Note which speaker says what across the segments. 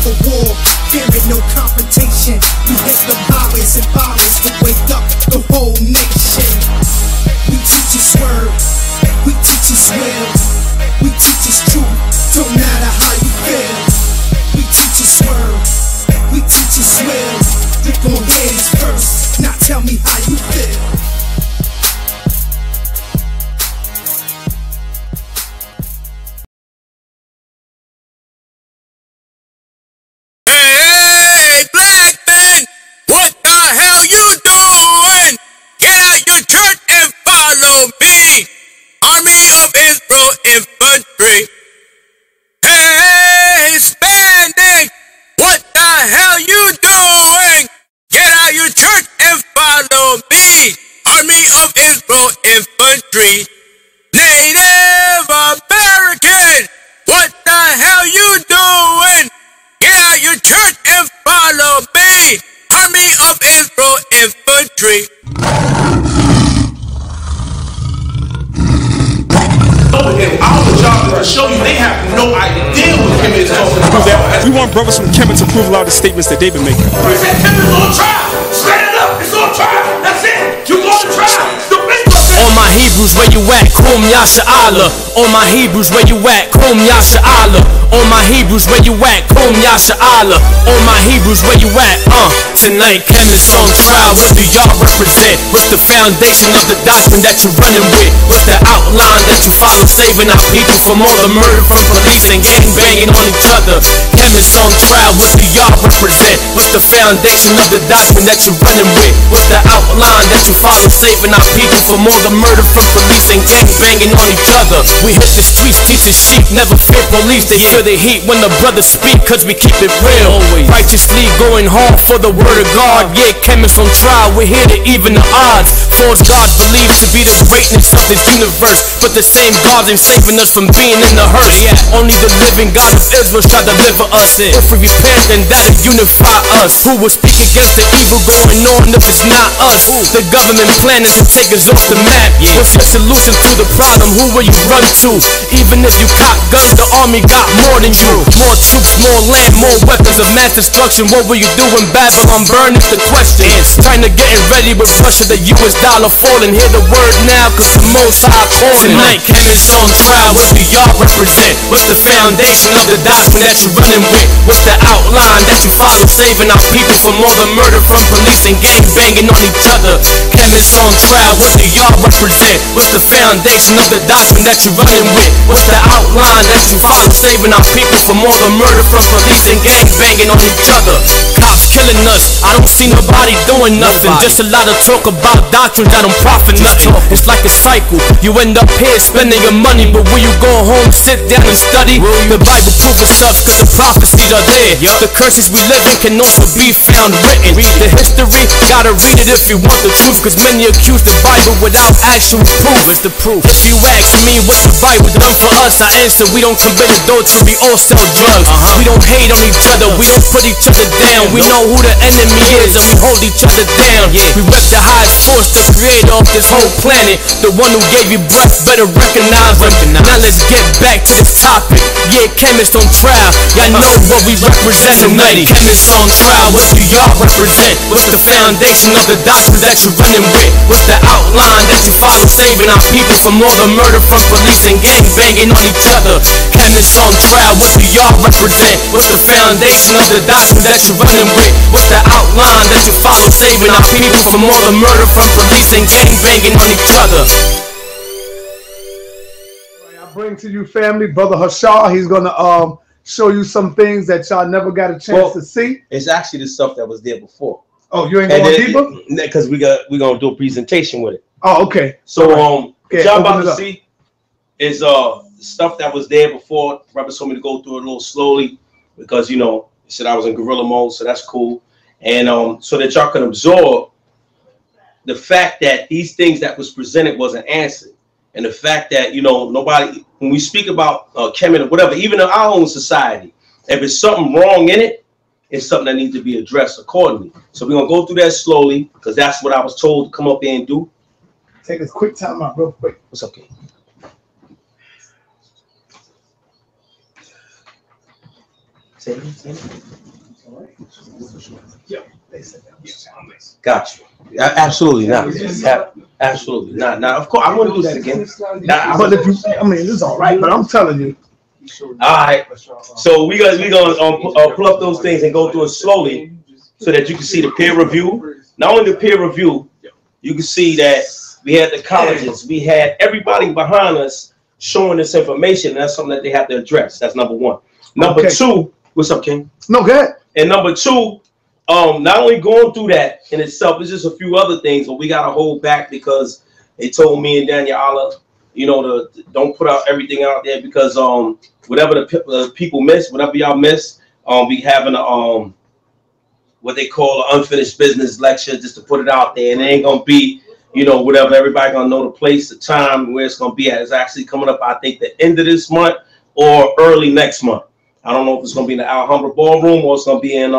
Speaker 1: for war, fearing no confrontation. We hit the violence and violence will wake up the whole nation. We teach us word, we teach us will, we teach us truth, don't matter how you feel. We teach us word, we teach us will. You gon' hear this first, now tell me how you feel.
Speaker 2: Hey, black man, what the hell you doing? Get out your church and follow me. Army of Israel infantry. Hey, Hispanic, what the hell you doing? Get out your church and follow me. Army of Israel infantry. Native American, what the hell you doing? Get out your church and follow me. Army of Israel infantry.
Speaker 3: Our job is to show you they have no idea what Kemet is talking about.
Speaker 4: We want brothers from Kemet to prove a lot of the statements that they've been making.
Speaker 3: We said Kemet's on trial. Stand up. It's on trial. That's it. You go to trial.
Speaker 5: On my Hebrews, where you at? Kum Yasha Allah. On my Hebrews, where you at? Kum Yasha Allah. On my Hebrews, where you at? Kum Yasha Allah. On my Hebrews, where you at? Tonight, Kemet's on trial. What do y'all represent? What's the foundation of the doctrine that you're running with? What's the outline that you follow? Saving our people from all the murder from police and gang banging on each other. Kemet's on trial. What do y'all represent? What's the foundation of the doctrine that you're running with? What's the outline that you follow? Saving our people from all the murder from police and gang banging on each other. We hit the streets teaching sheep, never fear police. They feel the heat when the brothers speak, cause we keep it real. Always. Righteously going hard for the word of God. Yeah, Kemet's on trial, we're here to even the odds. False gods believed to be the greatness of this universe, but the same God ain't saving us from being in the hurt. Only the living God of Israel shall deliver us. If we repent, then that'll unify us. Who will speak against the evil going on if it's not us? The government plan is to take us off the map. What's your solution to the problem? Who will you run to? Even if you cop guns, the army got more than you. More troops, more land, more weapons of mass destruction. What will you do when Babylon burn is the question. China getting ready with Russia, the US dollar falling. Hear the word now, cause the Most High calling. Tonight, Kemet's on trial. What do y'all represent? What's the foundation of the doctrine that you're running with? What's the outline that you follow? Saving our people from all the murder from police and gang banging on each other. Kemet's on trial. What do y'all represent? What's the foundation of the doctrine that you're running with? What's the outline that you follow? Saving our people from all the murder from police and gang banging on each other. Cops killing us, I don't see nobody doing nothing. Just a lot of talk about doctrine that don't profit nothing. It's like a cycle, you end up here spending your money, but when you go home, sit down and study. The Bible proves itself cause the prophecies are there. The curses we live in can also be found written. The history, gotta read it if you want the truth, cause many accuse the Bible without actual proof. It's the proof. If you ask me what the Bible done for us, I answer we don't commit adultery, we all sell drugs. We don't hate on each other, we don't put each other down. We know who the enemy is and we hold each other down. We rep the highest force, the creator of this whole planet. The one who gave you breath, better recognize him. Now let's get back to this topic. Yeah, Kemet's on trial, y'all know what we represent tonight. Kemet's on trial, what do y'all represent? What's the foundation of the doctrine that you're running with? What's the outline that you follow? Saving our people from all the murder from police and gang banging on each other. Kemet's on trial, what do y'all represent? What's the foundation of the doctrine that you're running with? What's the outline that you follow? Saving our people from all the murder from police and gang banging on each other.
Speaker 6: I bring to you, family, Brother Hashar. He's gonna show you some things that y'all never got a chance to see.
Speaker 7: It's actually the stuff that was there before.
Speaker 6: Oh, you ain't going deeper?
Speaker 7: Because we're gonna do a presentation with it.
Speaker 6: Oh, okay.
Speaker 7: So
Speaker 6: okay,
Speaker 7: y'all about to see is stuff that was there before. Brother told me to go through it a little slowly because he said I was in gorilla mode, so that's cool. And so that y'all can absorb the fact that these things that was presented wasn't answered. And the fact that, nobody, when we speak about Kemet or whatever, even in our own society, if it's something wrong in it, it's something that needs to be addressed accordingly. So we're going to go through that slowly because that's what I was told to come up here and do.
Speaker 6: Take a quick time out real quick.
Speaker 7: What's okay? Got you. Absolutely not. Absolutely not. Now, of course, I want to do that again.
Speaker 6: But if you, I mean, it's all right. But I'm telling you.
Speaker 7: All right. So we gonna pull up those things and go through it slowly, so that you can see the peer review. Not only the peer review, you can see that we had the colleges, we had everybody behind us showing this information. And that's something that they have to address. That's number one. Number two, what's up, King?
Speaker 6: No, go ahead.
Speaker 7: And number two, not only going through that in itself, it's just a few other things, but we got to hold back because they told me and Daniel Allah, you know, don't put out everything out there because whatever the people miss, whatever y'all miss, we having a what they call an unfinished business lecture just to put it out there, and it ain't gonna be, you know, whatever. Everybody gonna know the place, the time, where it's gonna be at. It's actually coming up, I think, the end of this month or early next month. I don't know if it's gonna be in the Alhambra Ballroom or it's gonna be in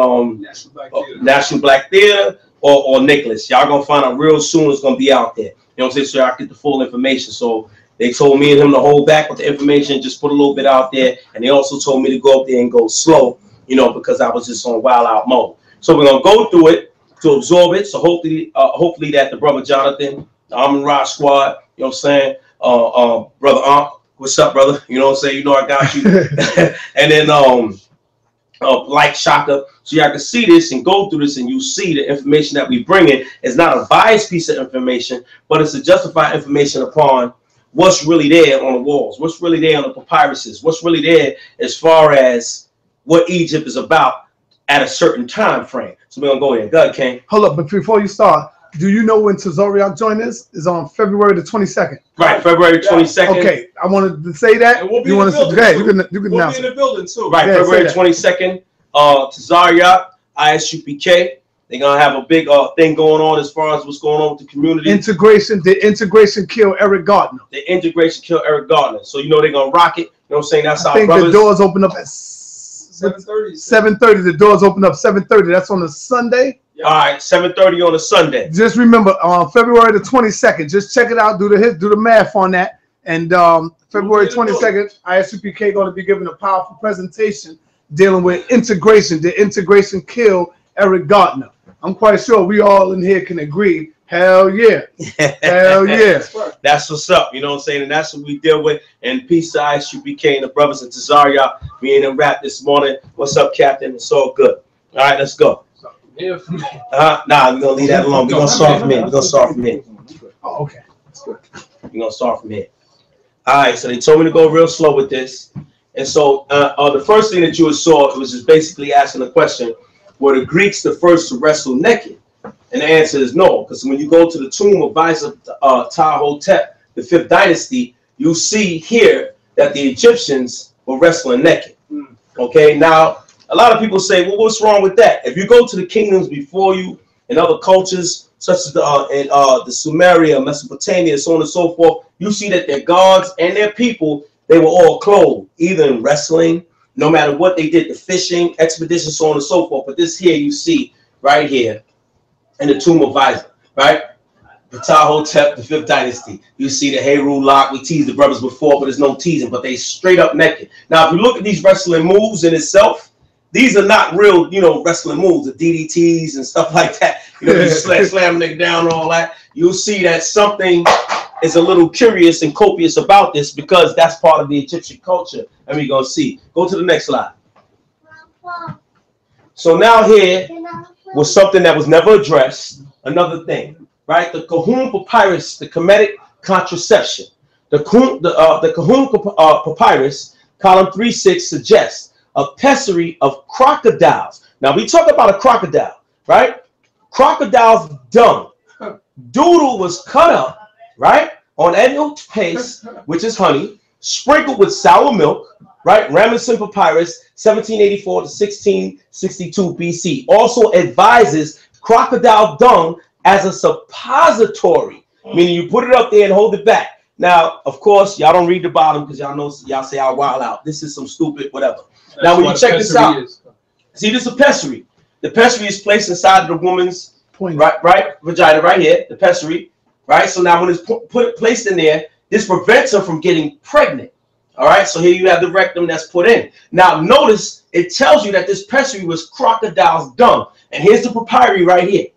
Speaker 7: National Black Theater or Nicholas. Y'all gonna find out real soon. It's gonna be out there. You know what I'm saying? So y'all get the full information. So they told me and him to hold back with the information, just put a little bit out there. And they also told me to go up there and go slow, you know, because I was just on wild out mode. So we're gonna go through it to absorb it. So hopefully that the brother Jonathan, the Armin Rock Squad, you know what I'm saying, brother what's up, brother? You know what I'm saying? You know I got you. And then like Shaka, so y'all can see this and go through this, and you see the information that we bring in is not a biased piece of information, but it's a justified information upon what's really there on the walls, what's really there on the papyruses, what's really there as far as what Egypt is about at a certain time frame. So we're gonna go ahead. Go ahead, King.
Speaker 6: Hold up, but before you start, do you know when Tazariak joined us? Is on February the 22nd.
Speaker 7: Right, February 22nd.
Speaker 6: Okay, I wanted to say that.
Speaker 3: We'll be
Speaker 6: you
Speaker 3: in
Speaker 6: want
Speaker 3: the
Speaker 6: to
Speaker 3: building.
Speaker 6: say? You can
Speaker 3: We'll
Speaker 6: announce
Speaker 3: be in
Speaker 6: it.
Speaker 3: the building too.
Speaker 7: Right,
Speaker 6: Yeah,
Speaker 7: February 22nd. Tazariak, ISUPK. They're gonna have a big thing going on as far as what's going on with the community.
Speaker 6: The integration kill Eric Gardner.
Speaker 7: The integration kill Eric Gardner. So you know they're gonna rock it. You know what I'm saying? That's
Speaker 6: I
Speaker 7: our
Speaker 6: think
Speaker 7: brothers.
Speaker 6: the doors open up at
Speaker 3: 7:30.
Speaker 6: 7:30. The doors open up 7:30. That's on a Sunday.
Speaker 7: All right, 7:30 on a Sunday.
Speaker 6: Just remember, on February the 22nd. Just check it out. Do the math on that. And February 22nd, ISUPK going to be giving a powerful presentation dealing with integration. The integration kill Eric Gardner. I'm quite sure we all in here can agree. Hell yeah. Hell yeah.
Speaker 7: That's what's up. You know what I'm saying? And that's what we deal with. And peace to ISUPK and the brothers at Tazaria. We in a rap this morning. What's up, Captain? It's all good. All right, let's go. Nah, we're going to leave that alone. We're going to start from here.
Speaker 6: Oh, okay. That's good.
Speaker 7: We're going to start from here. All right, so they told me to go real slow with this. And so the first thing that you saw, it was just basically asking the question, were the Greeks the first to wrestle naked? And the answer is no, because when you go to the tomb of Ptah-hotep, the 5th dynasty, you see here that the Egyptians were wrestling naked. Okay, now a lot of people say, well, what's wrong with that? If you go to the kingdoms before you and other cultures, such as the Sumeria, Mesopotamia, so on and so forth, you see that their gods and their people, they were all clothed, either in wrestling, no matter what they did, the fishing, expeditions, so on and so forth. But this here you see right here in the tomb of Isa, right? Ptah-hotep, the 5th dynasty. You see the Heru lock. We teased the brothers before, but there's no teasing, but they straight up naked. Now, if you look at these wrestling moves in itself, these are not real, you know, wrestling moves, the DDTs and stuff like that. You know, you slam nigga down and all that. You'll see that something is a little curious and copious about this because that's part of the Egyptian culture. And we're going to see. Go to the next slide. So now here was something that was never addressed. Another thing, right? The Kahun Papyrus, the Kemetic contraception. The Kahun Papyrus, column 3-6, suggests a pessary of crocodiles. Now we talk about a crocodile, right? Crocodile's dung. Doodle was cut up, right, on annual paste, which is honey, sprinkled with sour milk, right? Ramesses Papyrus, 1784 to 1662 BC. Also advises crocodile dung as a suppository, meaning you put it up there and hold it back. Now, of course, y'all don't read the bottom because y'all know y'all say I'll wild out. This is some stupid whatever.
Speaker 3: That's
Speaker 7: now, when you check this out, see, this is a pessary. The pessary is placed inside the woman's right vagina, right here, the pessary, right? So now when it's placed in there, this prevents her from getting pregnant. All right, so here you have the rectum that's put in. Now notice it tells you that this pessary was crocodile's dung. And here's the papyri right here.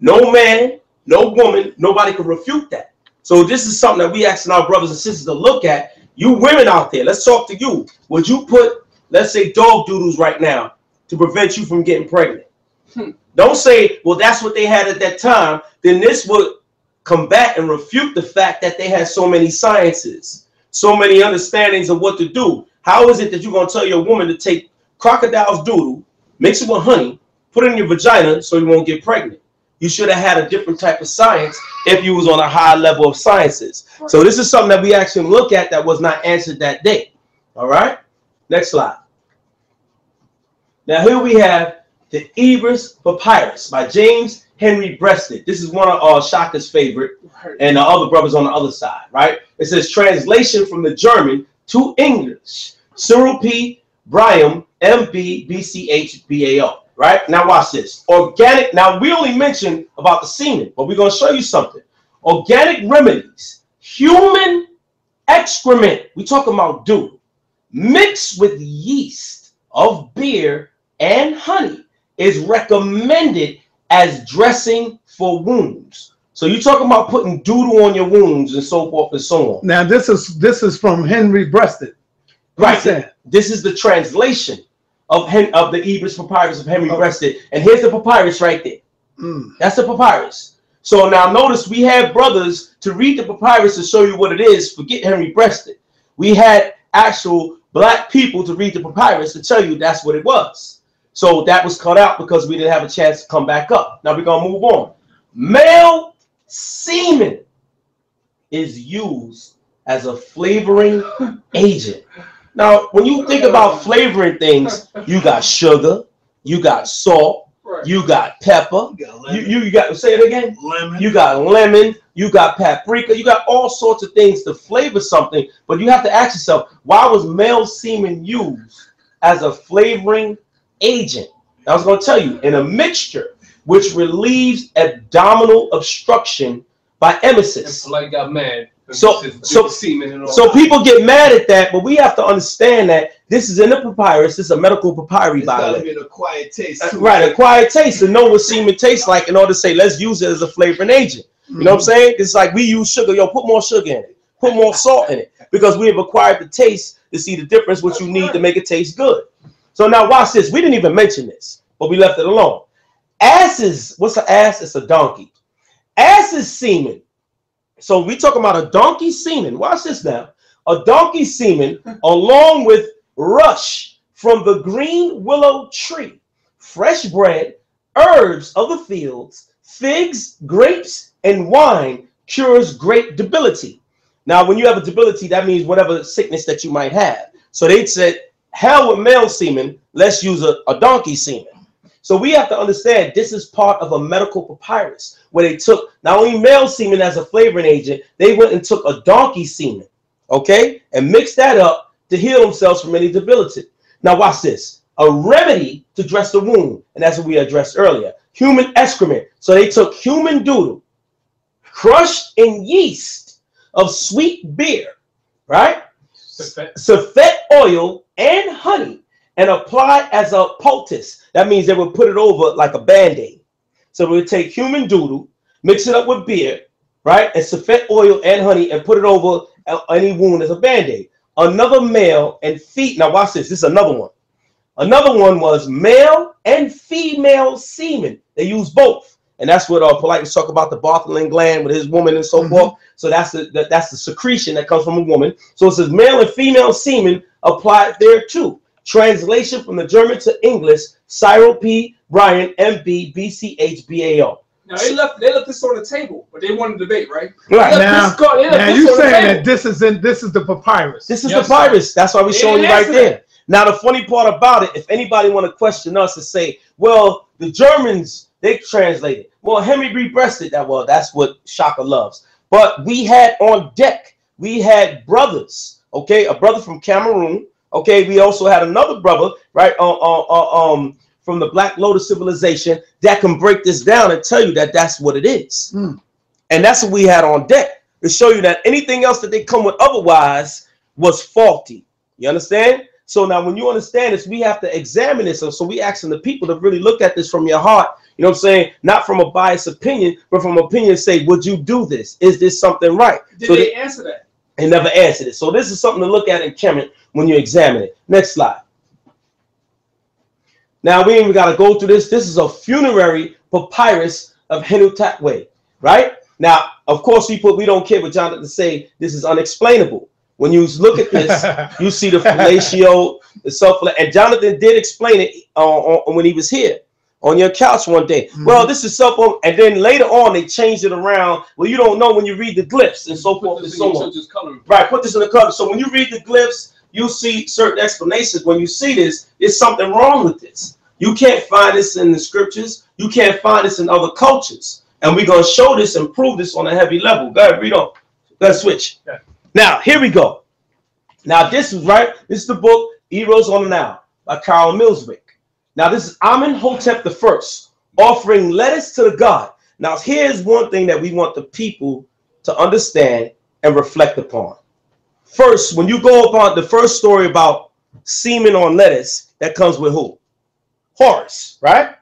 Speaker 7: No man, no woman, nobody can refute that. So this is something that we asking our brothers and sisters to look at. You women out there, let's talk to you. Would you put, let's say, dog doodles right now to prevent you from getting pregnant? Don't say, well, that's what they had at that time. Then this would combat and refute the fact that they had so many sciences, so many understandings of what to do. How is it that you're going to tell your woman to take crocodile's doodle, mix it with honey, put it in your vagina so you won't get pregnant? You should have had a different type of science if you was on a high level of sciences. So this is something that we actually look at that was not answered that day. All right. Next slide. Now here we have the Ebers Papyrus by James Henry Breasted. This is one of Shaka's favorite, and the other brothers on the other side, right? It says translation from the German to English. Cyril P. Briam, M.B. B.C.H.B.A.O. Right? Now watch this. Organic. Now we only mentioned about the semen, but we're going to show you something. Organic remedies. Human excrement. We talking about dew. Mixed with yeast of beer and honey is recommended as dressing for wounds. So you're talking about putting doodle on your wounds and so forth and so on.
Speaker 6: Now this is from Henry Breasted.
Speaker 7: Right. This is the translation of the Ebers Papyrus of Henry Breasted. And here's the papyrus right there. That's the papyrus. So now notice we had brothers to read the papyrus to show you what it is. Forget Henry Breasted. We had actual black people to read the papyrus to tell you that's what it was. So that was cut out because we didn't have a chance to come back up. Now we're going to move on. Male semen is used as a flavoring agent. Now, when you think about flavoring things, you got sugar, you got salt, you got pepper, you got, say it again, lemon. You got lemon, you got paprika, you got all sorts of things to flavor something, but you have to ask yourself, why was male semen used as a flavoring agent? I was going to tell you, in a mixture which relieves abdominal obstruction by emesis.
Speaker 8: And like got mad.
Speaker 7: So people get mad at that, but we have to understand that this is in the papyrus. This is a medical papyri, by the way.
Speaker 9: An acquired taste.
Speaker 7: Right, acquired taste to know what semen tastes like in order to say, let's use it as a flavoring agent. You know what I'm saying? It's like we use sugar. Yo, put more sugar in it. Put more salt in it. Because we have acquired the taste to see the difference, what you need to make it taste good. So now watch this. We didn't even mention this, but we left it alone. Asses, what's an ass? It's a donkey. Ass's semen. So we talking about a donkey semen. Watch this now. A donkey semen along with rush from the green willow tree, fresh bread, herbs of the fields, figs, grapes, and wine cures great debility. Now, when you have a debility, that means whatever sickness that you might have. So they said, hell with male semen, let's use a donkey semen. So we have to understand this is part of a medical papyrus where they took not only male semen as a flavoring agent, they went and took a donkey semen, okay, and mixed that up to heal themselves from any debility. Now watch this. A remedy to dress the wound, and that's what we addressed earlier. Human excrement. So they took human doodle, crushed in yeast of sweet beer, right? Safet oil and honey, and apply as a poultice. That means they would put it over like a band-aid. So we would take human doodle, mix it up with beer, right? And safet oil and honey and put it over any wound as a band-aid. Another male and female. Now watch this. This is another one. Another one was male and female semen. They use both. And that's what Polite talk about, the Bartholin gland with his woman and so forth. So that's the secretion that comes from a woman. So it says male and female semen applied there too. Translation from the German to English, Cyril P. Brian, M.B. B.C.H.B.A.O.
Speaker 8: Now they left this on the table, but they wanted to debate, right?
Speaker 6: Right. Now you saying that this is the papyrus.
Speaker 7: This is the papyrus. That's why we're showing you right there. Now the funny part about it, if anybody want to question us and say, well, the Germans, they translated. Well, Henry B. Breasted that. Well, that's what Shaka loves. But we had on deck, we had brothers, okay, a brother from Cameroon. Okay, we also had another brother, right, from the Black Lotus civilization that can break this down and tell you that that's what it is. And that's what we had on deck to show you that anything else that they come with otherwise, was faulty. You understand? So now when you understand this, we have to examine this. So we asking the people to really look at this from your heart. You know what I'm saying? Not from a biased opinion, but from opinion say, would you do this? Is this something right?
Speaker 8: Did they answer that?
Speaker 7: They never answered it. So this is something to look at in Kemet when you examine it. Next slide. Now we ain't even got to go through this. This is a funerary papyrus of Sa-NeterTV, right? Now, of course, we don't care what Jonathan to say. This is unexplainable. When you look at this, you see the fellatio, the self, and Jonathan did explain it when he was here on your couch one day. Well, this is self, and then later on they changed it around. Well, you don't know when you read the glyphs and so forth and so on. Right, put this in the color. So when you read the glyphs, you'll see certain explanations. When you see this, there's something wrong with this. You can't find this in the scriptures. You can't find this in other cultures. And we're going to show this and prove this on a heavy level. Go ahead, read on. Let's switch. Yeah. Now, here we go. Now, this is right. This is the book, Eros on the Nile by Carl Millswick. Now, this is Amenhotep I, offering lettuce to the god. Now, here's one thing that we want the people to understand and reflect upon. First, when you go upon the first story about semen on lettuce, that comes with who? Horus, right?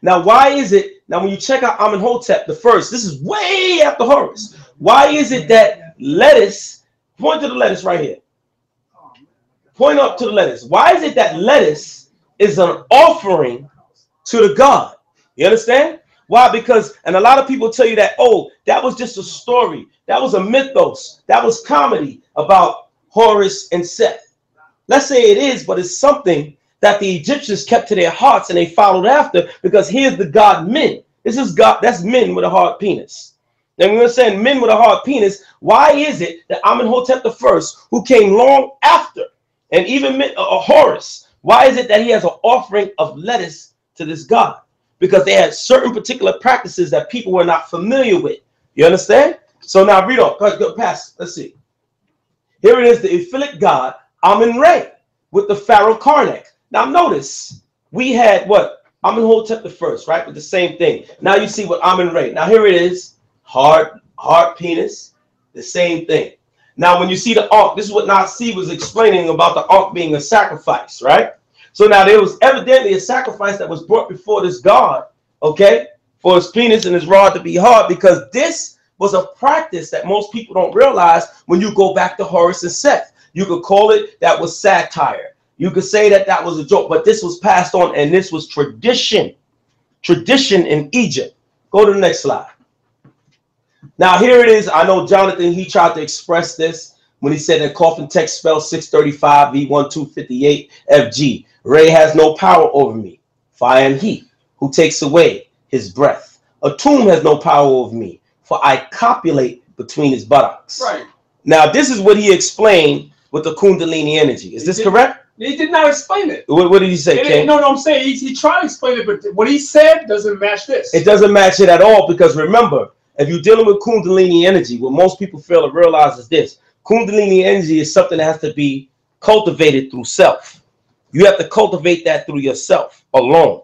Speaker 7: Now, why is it, now when you check out Amenhotep I, this is way after Horus. Why is it that lettuce, point to the lettuce right here. Point up to the lettuce. Why is it that lettuce is an offering to the god? You understand? Why? Because, and a lot of people tell you that, oh, that was just a story. That was a mythos. That was comedy about Horus and Seth. Let's say it is, but it's something that the Egyptians kept to their hearts and they followed after, because here's the god Men. This is God, that's men with a hard penis. And we're saying men with a hard penis. Why is it that Amenhotep I, who came long after, and even Horus, why is it that he has an offering of lettuce to this god? Because they had certain particular practices that people were not familiar with. You understand? So now read on. Go past. Let's see. Here it is, the Iphilic god Amun-Re with the pharaoh Karnak. Now notice, we had what? Amenhotep I, right? With the same thing. Now you see what Amun-Re. Now here it is, hard penis, the same thing. Now when you see the Ankh, this is what Nasi was explaining about the Ankh being a sacrifice, right? So now there was evidently a sacrifice that was brought before this god, okay, for his penis and his rod to be hard, because this was a practice that most people don't realize when you go back to Horus and Seth. You could call it that was satire. You could say that that was a joke, but this was passed on, and this was tradition. Tradition in Egypt. Go to the next slide. Now here it is. I know Jonathan, he tried to express this when he said that coffin text spells 635 V1258 FG. Ray has no power over me, for I am he who takes away his breath. A tomb has no power over me, for I copulate between his buttocks. Right. Now this is what he explained with the Kundalini energy. Is this correct?
Speaker 8: He did not explain it.
Speaker 7: What did he say, Ken?
Speaker 8: No, I'm saying he tried to explain it, but what he said doesn't match this.
Speaker 7: It doesn't match it at all, because remember, if you're dealing with Kundalini energy, what most people fail to realize is this. Kundalini energy is something that has to be cultivated through self. You have to cultivate that through yourself alone.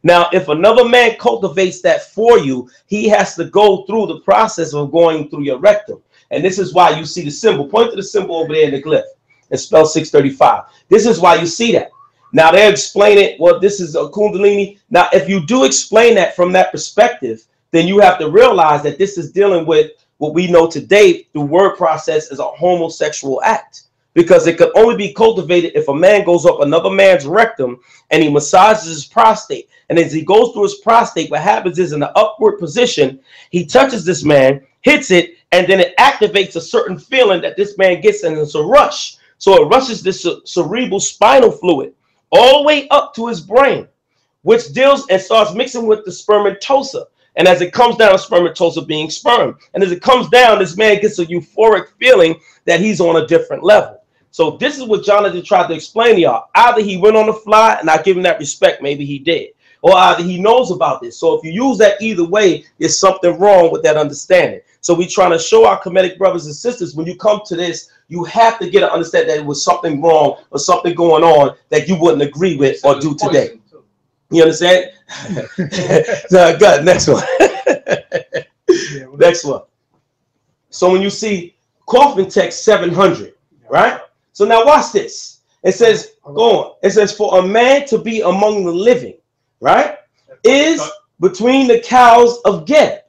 Speaker 7: Now, if another man cultivates that for you, he has to go through the process of going through your rectum. And this is why you see the symbol. Point to the symbol over there in the glyph. It's spelled 635. This is why you see that. Now they explain it. Well, this is a Kundalini. Now, if you do explain that from that perspective, then you have to realize that this is dealing with what we know today through word process as a homosexual act, because it could only be cultivated if a man goes up another man's rectum and he massages his prostate. And as he goes through his prostate, what happens is in the upward position, he touches this man, hits it, and then it activates a certain feeling that this man gets, and it's a rush. So it rushes this cerebral spinal fluid all the way up to his brain, which deals and starts mixing with the spermatosa. And as it comes down, spermatosa being sperm. And as it comes down, this man gets a euphoric feeling that he's on a different level. So this is what Jonathan tried to explain to y'all. Either he went on the fly, and I give him that respect, maybe he did. Or either he knows about this. So if you use that either way, there's something wrong with that understanding. So we're trying to show our Kemetic brothers and sisters, when you come to this, you have to get an understanding that it was something wrong or something going on that you wouldn't agree with or do today. You understand? So, good. Next one. Next one. So when you see coffin text 700, right? So now watch this. It says, go on. It says, for a man to be among the living, right, is between the cows of Geb.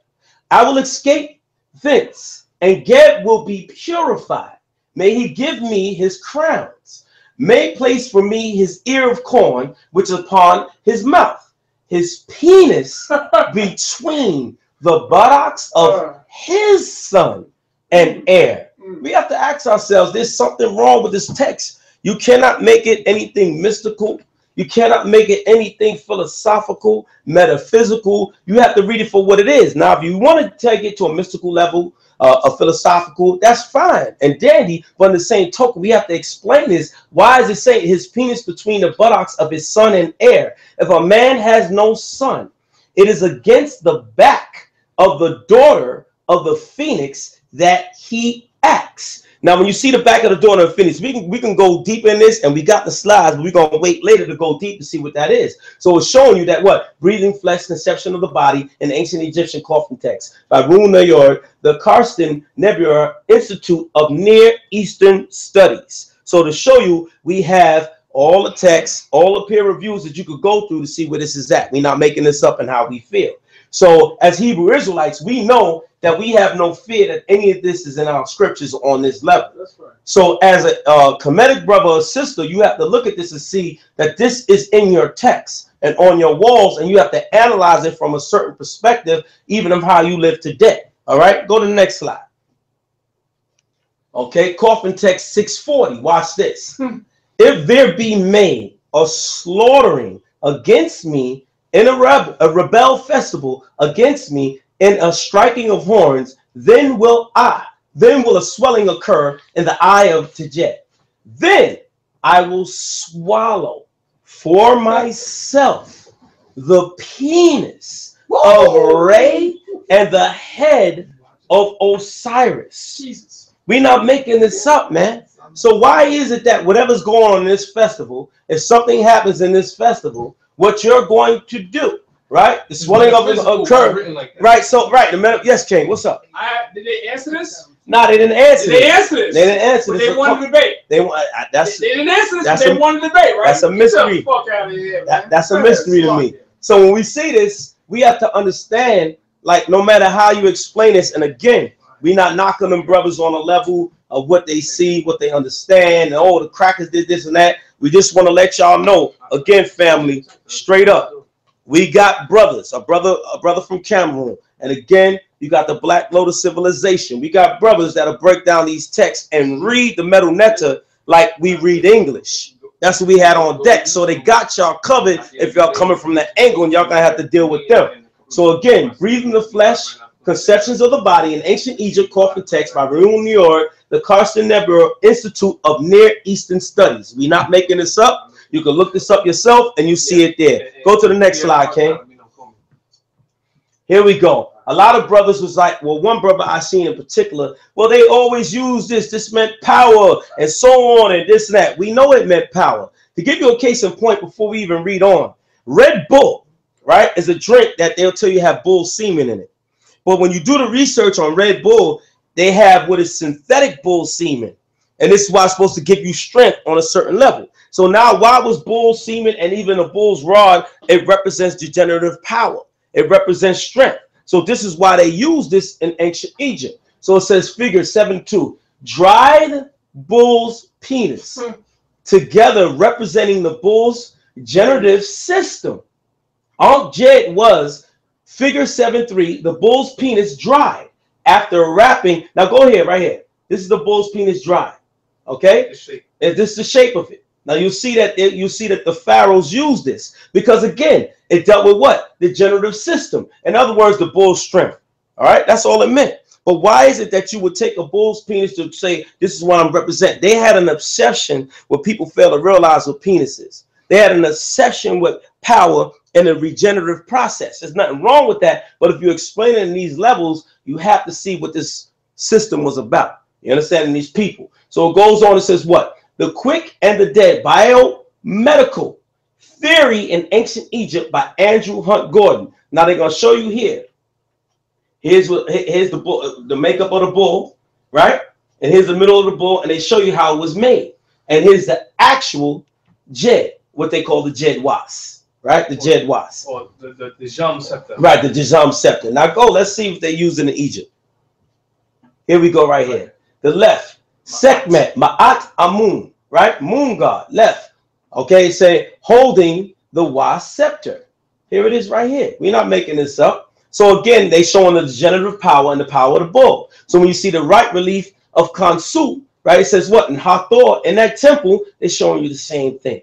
Speaker 7: I will escape thence, and Geb will be purified. May he give me his crowns. May place for me his ear of corn, which is upon his mouth. His penis between the buttocks of his son and heir. We have to ask ourselves, there's something wrong with this text. You cannot make it anything mystical. You cannot make it anything philosophical, metaphysical. You have to read it for what it is. Now, if you want to take it to a mystical level, a philosophical, that's fine and dandy. But in the same token, we have to explain this. Why is it saying his penis between the buttocks of his son and heir? If a man has no son, it is against the back of the daughter of the phoenix that he acts. Now, when you see the back of the daughter of Phoenix, we can go deep in this, and we got the slides, but we're going to wait later to go deep to see what that is. So it's showing you that what? Breathing flesh, conception of the body, in ancient Egyptian coffin text by Rune Nayard, the Sa-NeterTV Institute of Near Eastern Studies. So to show you, we have all the texts, all the peer reviews that you could go through to see where this is at. We're not making this up and how we feel. So as Hebrew Israelites, we know that we have no fear that any of this is in our scriptures on this level. That's right. So as a Kemetic brother or sister, you have to look at this and see that this is in your text and on your walls, and you have to analyze it from a certain perspective, even of how you live today. All right, go to the next slide. Okay, coffin text 640. Watch this. If there be made a slaughtering against me in a rebel festival against me in a striking of horns, then will a swelling occur in the eye of Tejet. Then I will swallow for myself the penis of Re and the head of Osiris. Jesus. We're not making this up, man. So why is it that whatever's going on in this festival, if something happens in this festival, what you're going to do, right? The swelling of it occur, like right? So, right, yes, King, what's up?
Speaker 8: Did they answer this?
Speaker 7: No, they didn't answer.
Speaker 8: Did they answer this?
Speaker 7: They didn't answer this.
Speaker 8: They wanted to debate.
Speaker 7: They
Speaker 8: didn't answer this. They wanted to debate, right?
Speaker 7: That's a mystery.
Speaker 8: Get the fuck out of here, man.
Speaker 7: That's a mystery to me. So when we see this, we have to understand, like, no matter how you explain this, and again, we're not knocking them brothers on a level of what they see, what they understand, and oh, the crackers did this and that. We just want to let y'all know, again, family, straight up, we got brothers, a brother from Cameroon, and again, you got the Black Lotus Civilization. We got brothers that'll break down these texts and read the Metal Netta like we read English. That's what we had on deck. So they got y'all covered if y'all coming from that angle, and y'all gonna have to deal with them. So again, breathing the flesh, conceptions of the body in ancient Egypt, coffin text by Rune Nayard, the Sa-NeterTV Institute of Near Eastern Studies. We're not making this up. You can look this up yourself and you see it there. Go to the next slide, King. Here we go. A lot of brothers was like, well, one brother I seen in particular, well, they always use this. This meant power and so on and this and that. We know it meant power. To give you a case in point before we even read on, Red Bull, right, is a drink that they'll tell you have bull semen in it. But when you do the research on Red Bull, they have what is synthetic bull semen. And this is why it's supposed to give you strength on a certain level. So now, why was bull semen and even a bull's rod? It represents degenerative power. It represents strength. So this is why they use this in ancient Egypt. So it says figure 7.2, dried bull's penis together representing the bull's generative system. Ankh Jed was figure 7.3, the bull's penis dried after wrapping. Now go ahead, right here. This is the bull's penis dried. Okay, and this is the shape of it. Now you see that the pharaohs used this because again, it dealt with what? The generative system. In other words, the bull's strength. All right, that's all it meant. But why is it that you would take a bull's penis to say this is what I'm representing? They had an obsession what people fail to realize with penises. They had an obsession with power and the regenerative process. There's nothing wrong with that. But if you explain it in these levels, you have to see what this system was about. You understand? And these people. So it goes on. It says what? The quick and the dead, biomedical theory in ancient Egypt by Andrew Hunt Gordon. Now they're going to show you here. Here's the bull, the makeup of the bull, right? And here's the middle of the bull, and they show you how it was made. And here's the actual Jed, what they call the Jed Was, right? The Jed Was.
Speaker 8: Or the Jam scepter.
Speaker 7: Right, the Jam scepter. Now go, let's see if they use it in Egypt. Here we go right here. The left, Sekhmet, Ma'at Amun, right? Moon god, left. Okay, say holding the Was scepter. Here it is right here. We're not making this up. So again, they showing the generative power and the power of the bull. So when you see the right relief of Khonsu, right, it says what? In Hathor, in that temple, they're showing you the same thing.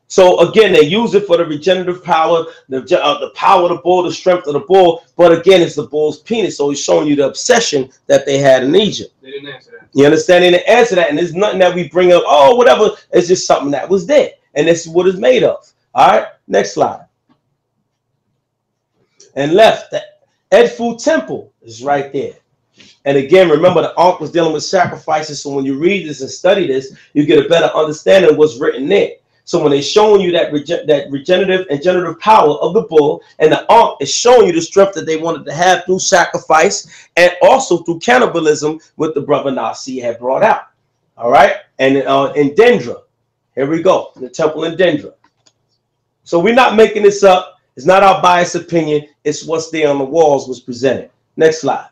Speaker 7: So again, they use it for the regenerative power, the power of the bull, the strength of the bull. But again, it's the bull's penis. So he's showing you the obsession that they had in Egypt.
Speaker 8: They didn't answer that.
Speaker 7: You understand? They didn't answer that. And there's nothing that we bring up. Oh, whatever. It's just something that was there. And this is what it's made of. All right. Next slide. And left, the Edfu temple is right there. And again, remember the Ankh was dealing with sacrifices. So when you read this and study this, you get a better understanding of what's written there. So when they're showing you that regenerative and generative power of the bull, and the Ankh is showing you the strength that they wanted to have through sacrifice and also through cannibalism, what the brother Nasi had brought out. All right. And in Dendra, here we go, the temple in Dendra. So we're not making this up. It's not our biased opinion. It's what's there on the walls was presented. Next slide.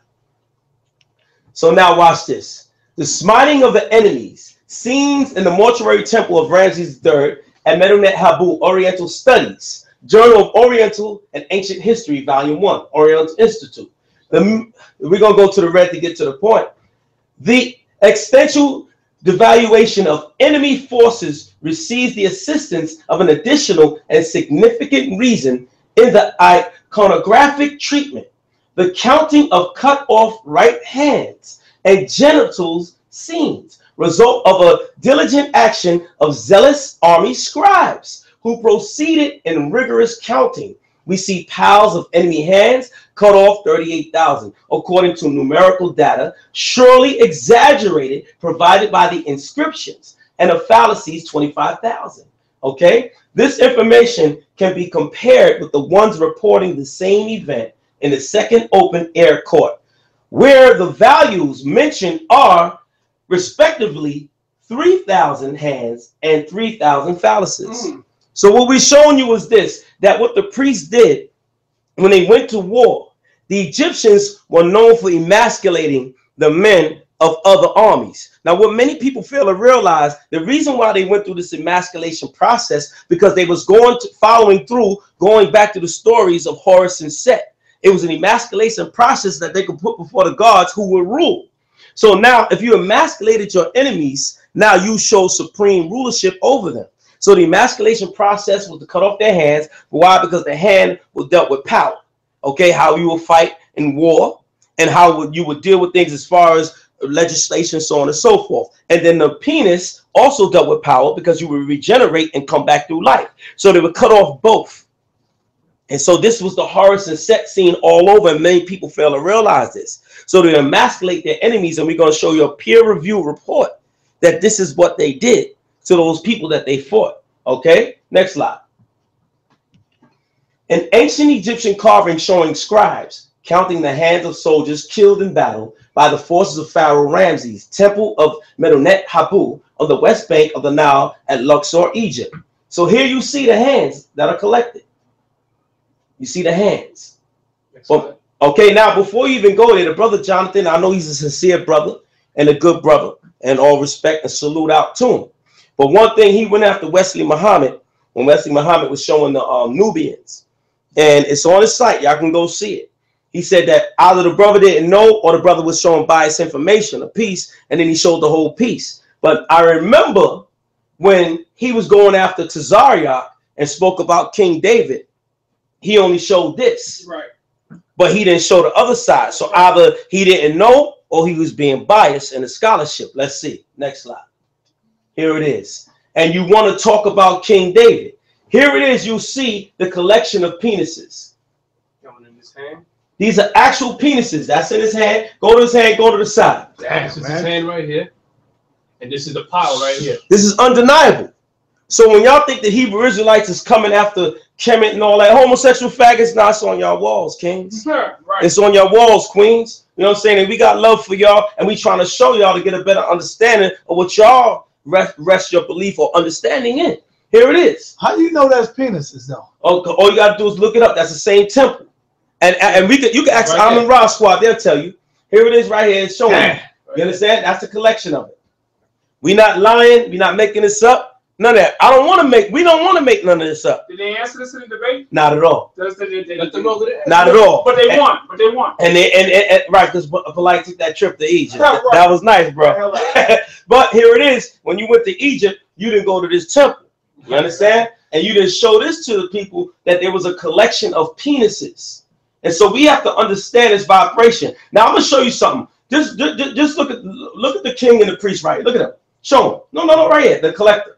Speaker 7: So now watch this. The smiting of the enemies. Scenes in the mortuary temple of Ramses III at Medinet Habu Oriental Studies. Journal of Oriental and Ancient History, Volume 1, Oriental Institute. We're going to go to the red to get to the point. The extensive devaluation of enemy forces receives the assistance of an additional and significant reason in the iconographic treatment, the counting of cut off right hands and genitals scenes, result of a diligent action of zealous army scribes who proceeded in rigorous counting. We see piles of enemy hands cut off 38,000, according to numerical data, surely exaggerated, provided by the inscriptions, and of fallacies 25,000. Okay, this information can be compared with the ones reporting the same event in the second open air court, where the values mentioned are respectively 3,000 hands and 3,000 phalluses. So what we're showing you is this, that what the priests did when they went to war, the Egyptians were known for emasculating the men of other armies. Now, what many people fail to realize, the reason why they went through this emasculation process, because they was going back to the stories of Horus and Set. It was an emasculation process that they could put before the gods who would rule. So now, if you emasculated your enemies, now you show supreme rulership over them. So the emasculation process was to cut off their hands. Why? Because the hand was dealt with power. Okay, how you will fight in war and how you would deal with things as far as legislation, so on and so forth. And then the penis also dealt with power because you would regenerate and come back through life. So they would cut off both. And so this was the Horus and Set scene all over, and many people fail to realize this. So they emasculate their enemies, and we're going to show you a peer-reviewed report that this is what they did to those people that they fought. Okay, next slide. An ancient Egyptian carving showing scribes counting the hands of soldiers killed in battle by the forces of Pharaoh Ramses, temple of Medinet Habu on the west bank of the Nile at Luxor, Egypt. So here you see the hands that are collected. You see the hands. But, okay, now before you even go there, the brother Jonathan, I know he's a sincere brother and a good brother, and all respect and salute out to him. But one thing, he went after Wesley Muhammad when Wesley Muhammad was showing the Nubians. And it's on his site. Y'all can go see it. He said that either the brother didn't know or the brother was showing biased information, a piece, and then he showed the whole piece. But I remember when he was going after Tazariak and spoke about King David, he only showed this.
Speaker 8: Right.
Speaker 7: But he didn't show the other side. So either he didn't know or he was being biased in the scholarship. Let's see. Next slide. Here it is. And you want to talk about King David. Here it is. You see the collection of penises.
Speaker 8: Coming in his hand.
Speaker 7: These are actual penises. That's in his hand. Go to his hand. Go to the side.
Speaker 8: This is his hand right here. And this is the pile right here.
Speaker 7: This is undeniable. So when y'all think the Hebrew Israelites is coming after Kemet and all that, homosexual faggots, nah, it's on y'all walls, kings.
Speaker 8: Right.
Speaker 7: It's on your walls, queens. You know what I'm saying? And we got love for y'all, and we trying to show y'all to get a better understanding of what y'all rest your belief or understanding in. Here it is.
Speaker 6: How do you know that's penises though?
Speaker 7: All you gotta do is look it up. That's the same temple. And you can ask Amin Ra Squad, they'll tell you. Here it is right here, it's showing you. You understand? That's a collection of it. We're not lying, we're not making this up. None of that. We don't want to make none of this up.
Speaker 8: Did they answer this in the debate?
Speaker 7: Not at all.
Speaker 8: Let them
Speaker 7: not at all.
Speaker 8: But they won.
Speaker 7: And right, because Polite took that trip to Egypt. That was nice, bro. But here it is. When you went to Egypt, you didn't go to this temple. You understand? And you didn't show this to the people that there was a collection of penises. And so we have to understand this vibration. Now I'm gonna show you something. Just look at the king and the priest, right? Look at them. Show them. No, right here, the collector.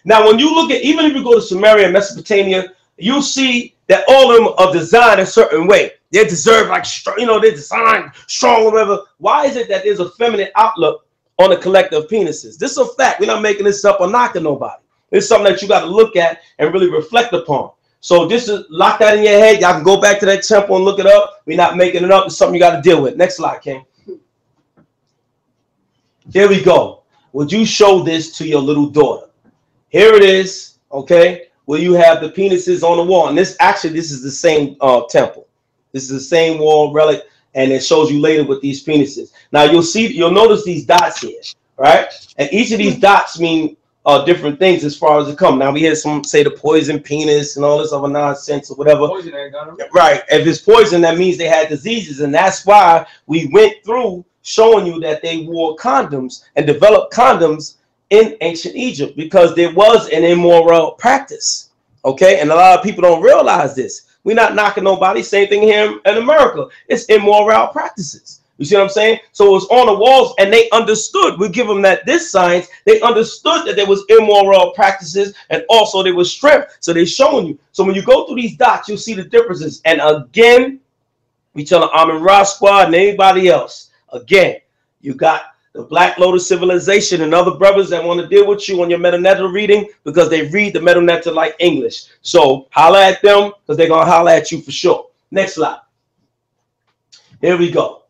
Speaker 7: Now, when you look at, even if you go to Samaria and Mesopotamia, you'll see that all of them are designed a certain way. They're deserved like, they're designed strong or whatever. Why is it that there's a feminine outlook on the collective penises? This is a fact. We're not making this up or knocking nobody. It's something that you got to look at and really reflect upon. So this is, lock that in your head. Y'all can go back to that temple and look it up. We're not making it up. It's something you got to deal with. Next slide, King. Here we go. Would you show this to your little daughter? Here it is, okay, where you have the penises on the wall. And this is the same temple. This is the same wall relic, and it shows you later with these penises. Now you'll notice these dots here, right? And each of these dots mean different things as far as it comes. Now we hear some say the poison penis and all this other nonsense or whatever. Poison, right. If it's poison, that means they had diseases, and that's why we went through showing you that they wore condoms and developed condoms in ancient Egypt, because there was an immoral practice. Okay, and a lot of people don't realize this. We're not knocking nobody. Same thing here in America. It's immoral practices. You see what I'm saying? So it was on the walls, and they understood. We give them this science. They understood that there was immoral practices, and also there was strength. So they're showing you. So when you go through these dots, you'll see the differences. And again, we tell the Amin Ra Squad and anybody else. Again, you got the Black Lotus Civilization and other brothers that want to deal with you on your Meta reading, because they read the Meta like English. So holla at them, because they're going to holla at you for sure. Next slide. Here we go.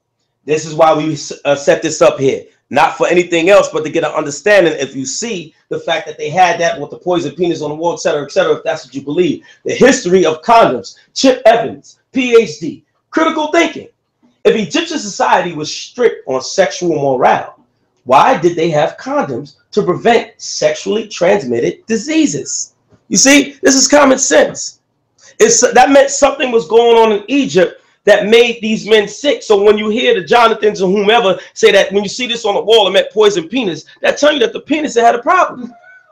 Speaker 7: This is why we set this up here. Not for anything else, but to get an understanding. If you see the fact that they had that with the poison penis on the wall, etc., if that's what you believe. The history of condoms. Chip Evans, PhD, critical thinking. If Egyptian society was strict on sexual morale, why did they have condoms to prevent sexually transmitted diseases? You see, this is common sense. That meant something was going on in Egypt that made these men sick. So when you hear the Jonathans or whomever say that when you see this on the wall, it meant poison penis, that tells you that the penis had a problem.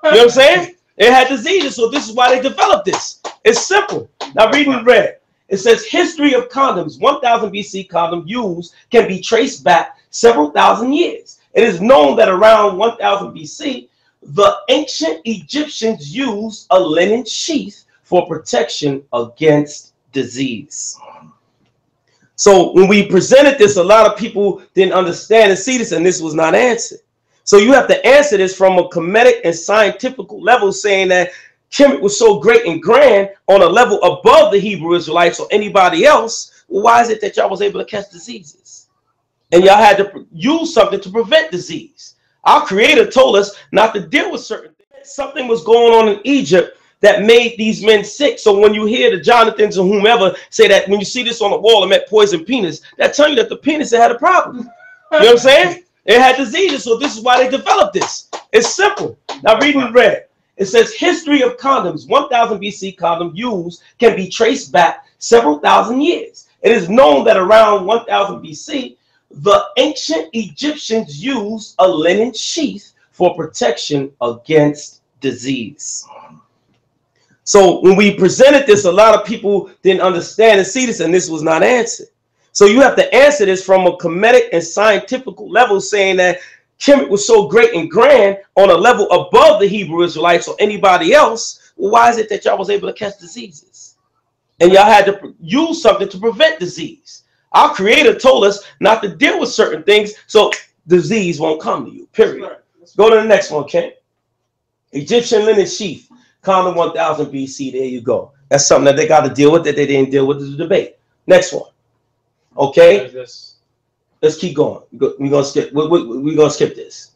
Speaker 7: You know what I'm saying? It had diseases, so this is why they developed this. It's simple. Now read in red. It says history of condoms. 1000 BC condom use can be traced back several thousand years. It is known that around 1000 BC, the ancient Egyptians used a linen sheath for protection against disease. So when we presented this, a lot of people didn't understand and see this, and this was not answered. So you have to answer this from a Kemetic and scientific level, saying that Kemet was so great and grand on a level above the Hebrew Israelites or anybody else. Well, why is it that y'all was able to catch diseases? And y'all had to use something to prevent disease. Our Creator told us not to deal with certain things. Something was going on in Egypt that made these men sick. So when you hear the Jonathans or whomever say that when you see this on the wall, it meant poison penis, that tells you that the penis had a problem. You know what I'm saying? It had diseases, so this is why they developed this. It's simple. Now read in red. It says history of condoms. 1000 BC condom use can be traced back several thousand years. It is known that around 1000 BC, the ancient Egyptians used a linen sheath for protection against disease. So when we presented this, a lot of people didn't understand and see this, and this was not answered. So you have to answer this from a Kemetic and scientific level, saying that Kemet was so great and grand on a level above the Hebrew Israelites or anybody else. Well, why is it that y'all was able to catch diseases? And y'all had to use something to prevent disease. Our Creator told us not to deal with certain things, so disease won't come to you, period. Go to the next one, okay? Egyptian linen sheath, condom 1000 BC. There you go. That's something that they got to deal with that they didn't deal with in the debate. Next one. Okay? Let's keep going. We're gonna skip. We're gonna skip this.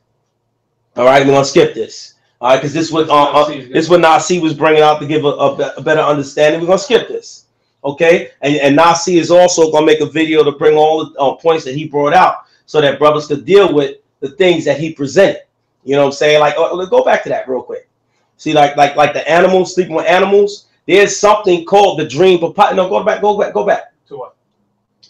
Speaker 7: All right, we're gonna skip this. All right, because this is what Nasi was bringing out to give a better understanding. We're gonna skip this, okay? And Nasi is also gonna make a video to bring all the points that he brought out, so that brothers could deal with the things that he presented. You know what I'm saying? Like, let's go back to that real quick. See, like the animals, sleeping with animals. There's something called the dream papyrus. No, go back.
Speaker 8: To what?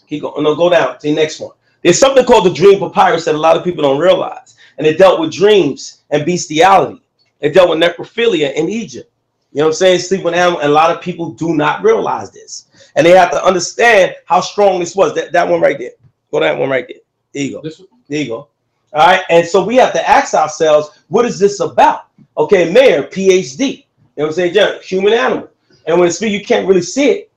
Speaker 7: Keep going. No, go down to the next one. There's something called the dream papyrus that a lot of people don't realize, and it dealt with dreams and bestiality. It dealt with necrophilia in Egypt. You know what I'm saying? Sleep with animals. And a lot of people do not realize this, and they have to understand how strong this was. That one right there. Go that one right there. There you go. There you go. All right. And so we have to ask ourselves, what is this about? Okay, Mayor, PhD. You know what I'm saying? Yeah, human animal. And when it's speaks, you can't really see it.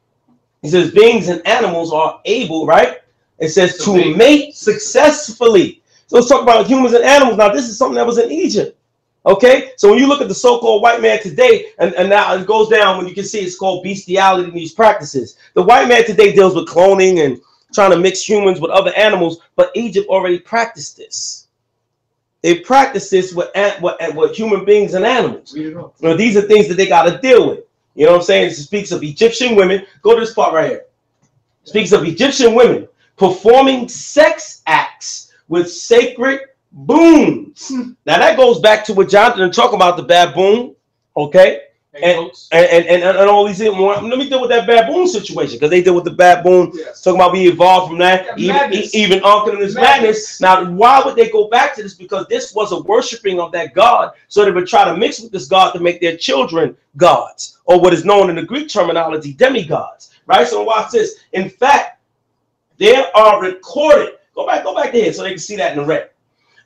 Speaker 7: He says beings and animals are able, right? It says to mate successfully. So let's talk about humans and animals. Now, this is something that was in Egypt. Okay, so when you look at the so-called white man today, and now it goes down when you can see it's called bestiality in these practices. The white man today deals with cloning and trying to mix humans with other animals, but Egypt already practiced this. They practice this with human beings and animals. You know, these are things that they got to deal with. You know what I'm saying? It speaks of Egyptian women. Go to this part right here. It speaks of Egyptian women performing sex acts with sacred baboons. Now that goes back to what Jonathan talking about, the baboon, okay? And all these things. Let me deal with that baboon situation, because they deal with the baboon. Yes. Talking about we evolved from that. Even Uncle and his madness. Now, why would they go back to this? Because this was a worshiping of that god, so they would try to mix with this god to make their children gods, or what is known in the Greek terminology, demigods. Right? So watch this. In fact, there are recorded. Go back there so they can see that in the red.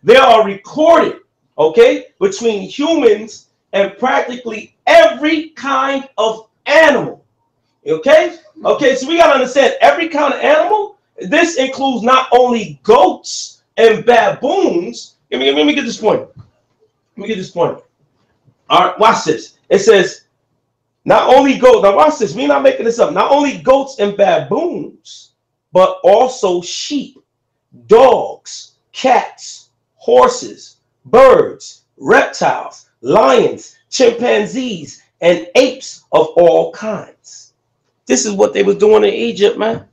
Speaker 7: There are recorded, okay, between humans and practically every kind of animal. Okay? Okay, so we got to understand every kind of animal. This includes not only goats and baboons. Let me get this point. Let me get this point. All right, watch this. It says, not only goats. Now watch this. We're not making this up. Not only goats and baboons, but also sheep, dogs, cats, horses, birds, reptiles, lions, chimpanzees, and apes of all kinds. This is what they was doing in Egypt, man.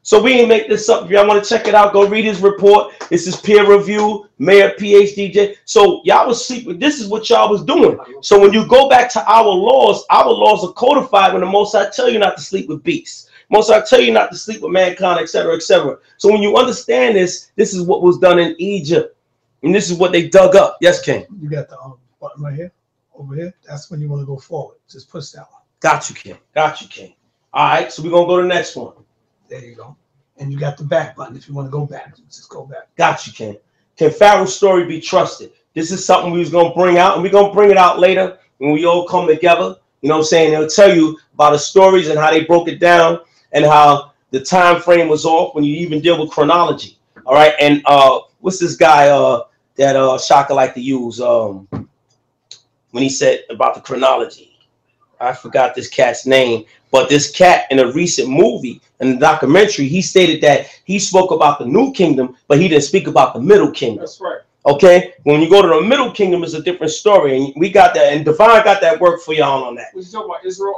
Speaker 7: So we ain't make this up. If y'all want to check it out, go read his report. This is peer review, Mayor PhD. So y'all was sleeping. This is what y'all was doing. So when you go back to our laws are codified when the Most High tell you not to sleep with beasts. Most High tell you not to sleep with mankind, etc., etc. So when you understand this, this is what was done in Egypt. And this is what they dug up. Yes, King.
Speaker 6: You got the button right here, over here. That's when you want to go forward. Just push that one.
Speaker 7: Got you, King. Got you, King. All right, so we're going to go to the next one.
Speaker 6: There you go. And you got the back button if you want to go back. Just go back.
Speaker 7: Got you, King. Can Pharaoh's story be trusted? This is something we was going to bring out, and we're going to bring it out later when we all come together. You know what I'm saying? They'll tell you about the stories and how they broke it down and how the time frame was off when you even deal with chronology. All right, and what's this guy that Shaka like to use when he said about the chronology? I forgot this cat's name, but this cat in a recent movie, in the documentary, he stated that he spoke about the New Kingdom, but he didn't speak about the Middle Kingdom.
Speaker 8: That's right.
Speaker 7: Okay, when you go to the Middle Kingdom, it's a different story, and we got that, and Divine got that work for y'all on that.
Speaker 8: What you talking about? Israel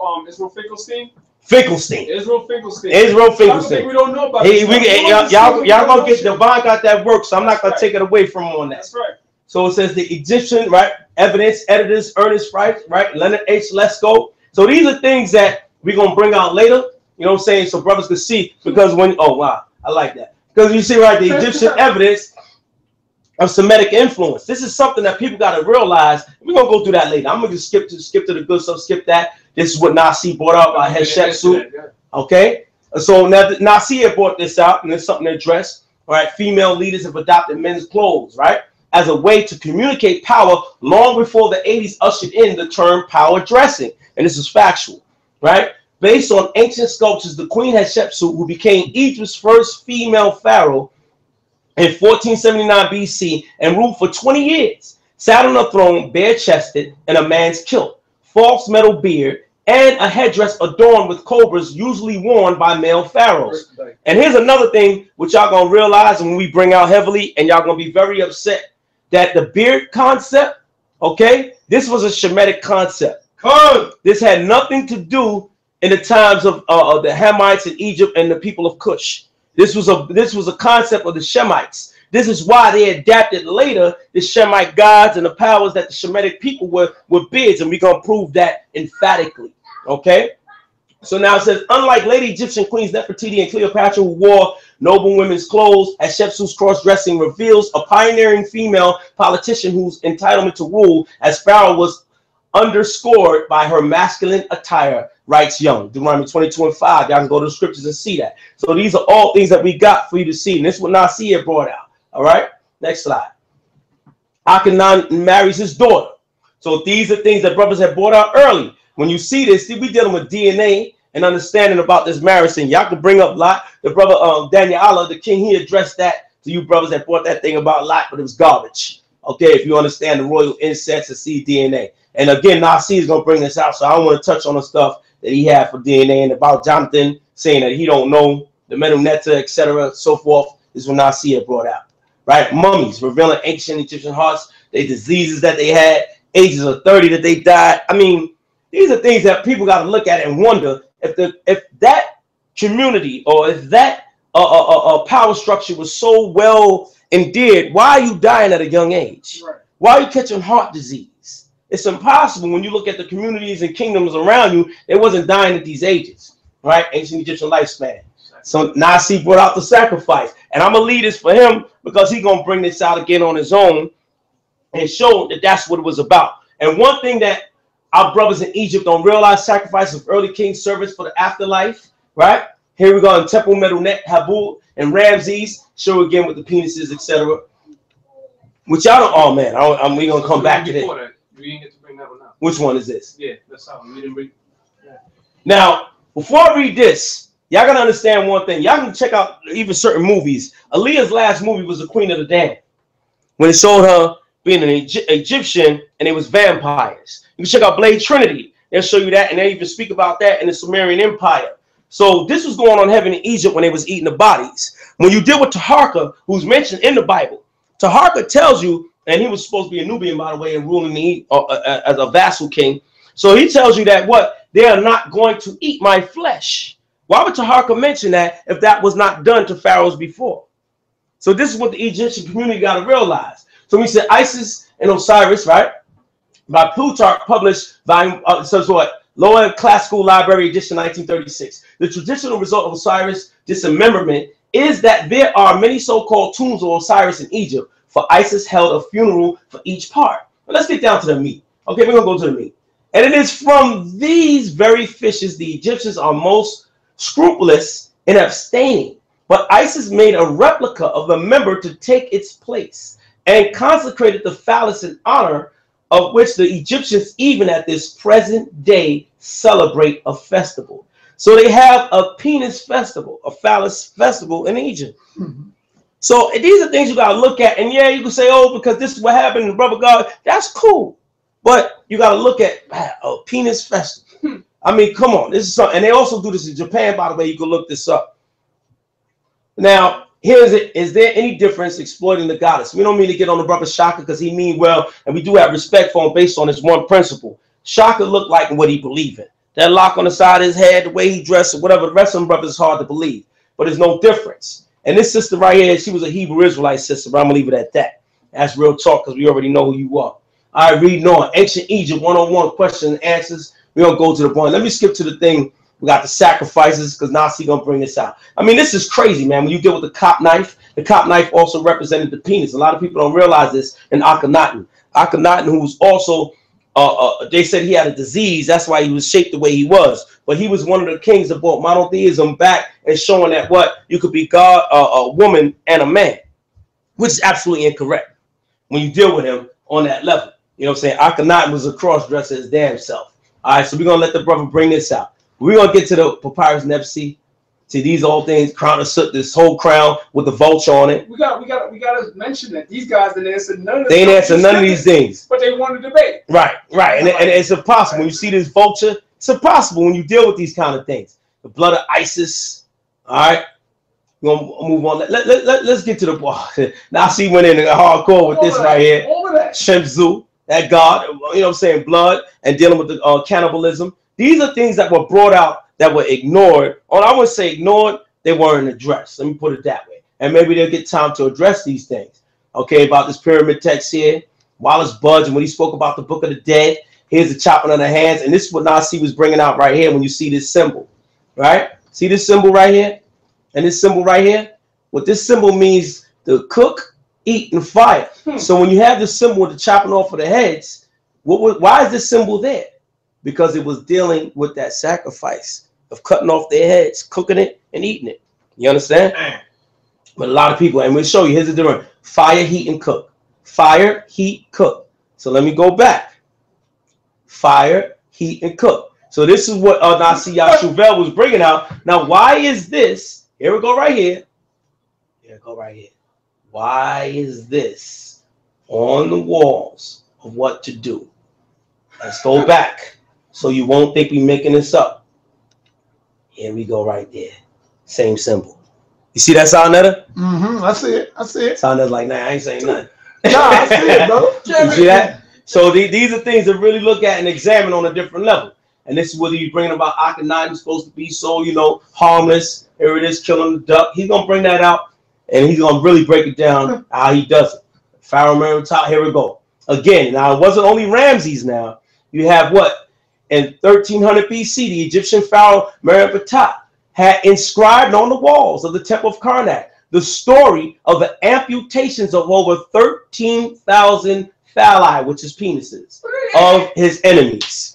Speaker 8: Finkelstein?
Speaker 7: Israel Finkelstein.
Speaker 8: We don't know about
Speaker 7: y'all gonna get Divine got that work, so I'm not gonna take it away from him on that.
Speaker 8: That's right.
Speaker 7: So it says the Egyptian, right? Evidence, editors, Ernest Wright, right? Leonard H. Lesko. So these are things that we're gonna bring out later. You know what I'm saying? So brothers can see, because when I like that. Because you see, right, the Egyptian evidence of Semitic influence. This is something that people got to realize. We're gonna go through that later. I'm gonna just skip to the good stuff. Skip that. This is what Nasi brought up by Hatshepsut. Okay, so now Nasi had brought this out, and it's something to address. All right, female leaders have adopted men's clothes, right, as a way to communicate power. Long before the 80s ushered in the term power dressing, and this is factual, right? Based on ancient sculptures, the Queen Hatshepsut, who became Egypt's first female pharaoh in 1479 BC and ruled for 20 years, sat on a throne bare-chested in a man's kilt, false metal beard, and a headdress adorned with cobras usually worn by male pharaohs. And here's another thing which y'all gonna realize when we bring out heavily, and y'all gonna be very upset that the beard concept, okay, this was a Shemitic concept. This had nothing to do in the times of the Hamites in Egypt and the people of Cush. This was a concept of the Shemites. This is why they adapted later the Shemite gods and the powers that the Shemitic people were beards, and we're gonna prove that emphatically. Okay. So now it says, unlike Lady Egyptian queens Nefertiti and Cleopatra, who wore noble women's clothes, Hatshepsut's cross-dressing reveals a pioneering female politician whose entitlement to rule as pharaoh was underscored by her masculine attire, writes Young. Deuteronomy 22:5. Y'all can go to the scriptures and see that. So these are all things that we got for you to see. And this is what Nasir brought out. All right. Next slide. Akhenaten marries his daughter. So these are things that brothers have brought out early. When you see this, see, we dealing with DNA and understanding about this marriage thing. Y'all can bring up Lot. The brother Daniel Allah, the king, he addressed that to you brothers that brought that thing about Lot, but it was garbage. Okay, if you understand the royal incense and see DNA. And again, Nasir is going to bring this out, so I don't want to touch on the stuff that he had for DNA and about Jonathan saying that he don't know the Medu-Neter, etc., so forth. This is what Nasir brought out. Right? Mummies, revealing ancient Egyptian hearts, the diseases that they had, ages of 30 that they died. I mean, these are things that people got to look at and wonder if that community or if that power structure was so well endeared, why are you dying at a young age? Right. Why are you catching heart disease? It's impossible when you look at the communities and kingdoms around you. They wasn't dying at these ages, right? Ancient Egyptian lifespan. So Nasi brought out the sacrifice, and I'm gonna lead this for him because he's gonna bring this out again on his own and show that that's what it was about. And one thing that our brothers in Egypt don't realize, sacrifice of early king service for the afterlife, right? Here we go in Temple Medu-Net, Habu, and Ramses, show again with the penises, etc. Which y'all don't, oh man, we gonna come back to that.
Speaker 8: We didn't get to bring that one up.
Speaker 7: Which one is this?
Speaker 8: Yeah, that's how we didn't bring. Yeah.
Speaker 7: Now, before I read this, y'all gotta understand one thing. Y'all can check out even certain movies. Aaliyah's last movie was The Queen of the Damned, when it showed her being an Egyptian and it was vampires. You can check out Blade Trinity. They'll show you that, and they even speak about that in the Sumerian Empire. So this was going on heaven in Egypt when they was eating the bodies. When you deal with Taharka, who's mentioned in the Bible, Taharka tells you, and he was supposed to be a Nubian, by the way, and ruling the as a vassal king. So he tells you that what? They are not going to eat my flesh. Why would Taharka mention that if that was not done to pharaohs before? So this is what the Egyptian community got to realize. So we said Isis and Osiris, right? By Plutarch, published volume, Lower Classical Library edition, 1936. The traditional result of Osiris dismemberment is that there are many so-called tombs of Osiris in Egypt, for Isis held a funeral for each part. But let's get down to the meat. Okay, we're gonna go to the meat. And it is from these very fishes the Egyptians are most scrupulous in abstaining. But Isis made a replica of the member to take its place and consecrated the phallus in honor of which the Egyptians even at this present day celebrate a festival. So they have a penis festival, a phallus festival in Egypt. Mm-hmm. So these are things you got to look at. And yeah, you can say, oh, because this is what happened in Brother God. That's cool. But you got to look at a penis festival. I mean, come on. This is something. And they also do this in Japan, by the way. You can look this up. Now, here's it. Is there any difference exploiting the goddess? We don't mean to get on the brother Shaka because he mean well. And we do have respect for him based on this one principle. Shaka looked like what he believed in. That lock on the side of his head, the way he dressed, or whatever. The rest of them brothers is hard to believe. But there's no difference. And this sister right here, she was a Hebrew Israelite sister, but I'm going to leave it at that. That's real talk because we already know who you are. All right, reading on. Ancient Egypt, 101 questions and answers. We're going to go to the point. Let me skip to the thing. We got the sacrifices because Nasi going to bring this out. I mean, this is crazy, man. When you deal with the cop knife also represented the penis. A lot of people don't realize this in Akhenaten. Akhenaten, who was also, they said he had a disease. That's why he was shaped the way he was. But he was one of the kings that brought monotheism back and showing that what? You could be God, a woman, and a man, which is absolutely incorrect when you deal with him on that level. You know what I'm saying? Akhenaten was a cross-dresser his damn self. All right, so we're going to let the brother bring this out. We're going to get to the papyrus Nepsi. See, these old things, crown of soot, this whole crown with the vulture on it.
Speaker 8: We got to mention that these guys didn't answer none of
Speaker 7: They ain't answer none of these things.
Speaker 8: But they want to debate.
Speaker 7: Right. And it's impossible. When you see this vulture, it's impossible when you deal with these kind of things. The blood of Isis, all right? We're gonna move on. Let's get to the now. I see went in hardcore with this right here. Shemzu, that God, you know what I'm saying, blood, and dealing with the cannibalism. These are things that were brought out that were ignored. Or I wouldn't say ignored, they weren't addressed. Let me put it that way. And maybe they'll get time to address these things. Okay, about this pyramid text here. Wallace Budge, and when he spoke about the Book of the Dead, here's the chopping of the hands. And this is what Nasi was bringing out right here when you see this symbol. Right? See this symbol right here? And this symbol right here? What this symbol means, to cook, eat, and fire. So when you have this symbol with the chopping off of the heads, why is this symbol there? Because it was dealing with that sacrifice of cutting off their heads, cooking it, and eating it. You understand? But a lot of people, and we'll show you, here's the difference. Fire, heat, and cook. Fire, heat, cook. So let me go back. Fire, heat, and cook. So this is what Nasi Yashuvel was bringing out. Now, why is this? Here we go right here. Here we go right here. Why is this on the walls of what to do? Let's go back so you won't think we're making this up. Here we go right there. Same symbol. You see that, Sa-Neter?
Speaker 6: I see it. I see it.
Speaker 7: Sa-Neter's like, nah, I ain't saying nothing.
Speaker 6: Nah, I see it, bro.
Speaker 7: You see that? So these are things to really look at and examine on a different level. And this is whether you're bringing about Akhenaten supposed to be so, you know, harmless. Here it is, killing the duck. He's going to bring that out, and he's going to really break it down how he does it. Pharaoh Merenptah, here we go. Again, now it wasn't only Ramses now. You have what? In 1300 BC, the Egyptian Pharaoh Merenptah had inscribed on the walls of the Temple of Karnak the story of the amputations of over 13,000 phalli, which is penises, of his enemies.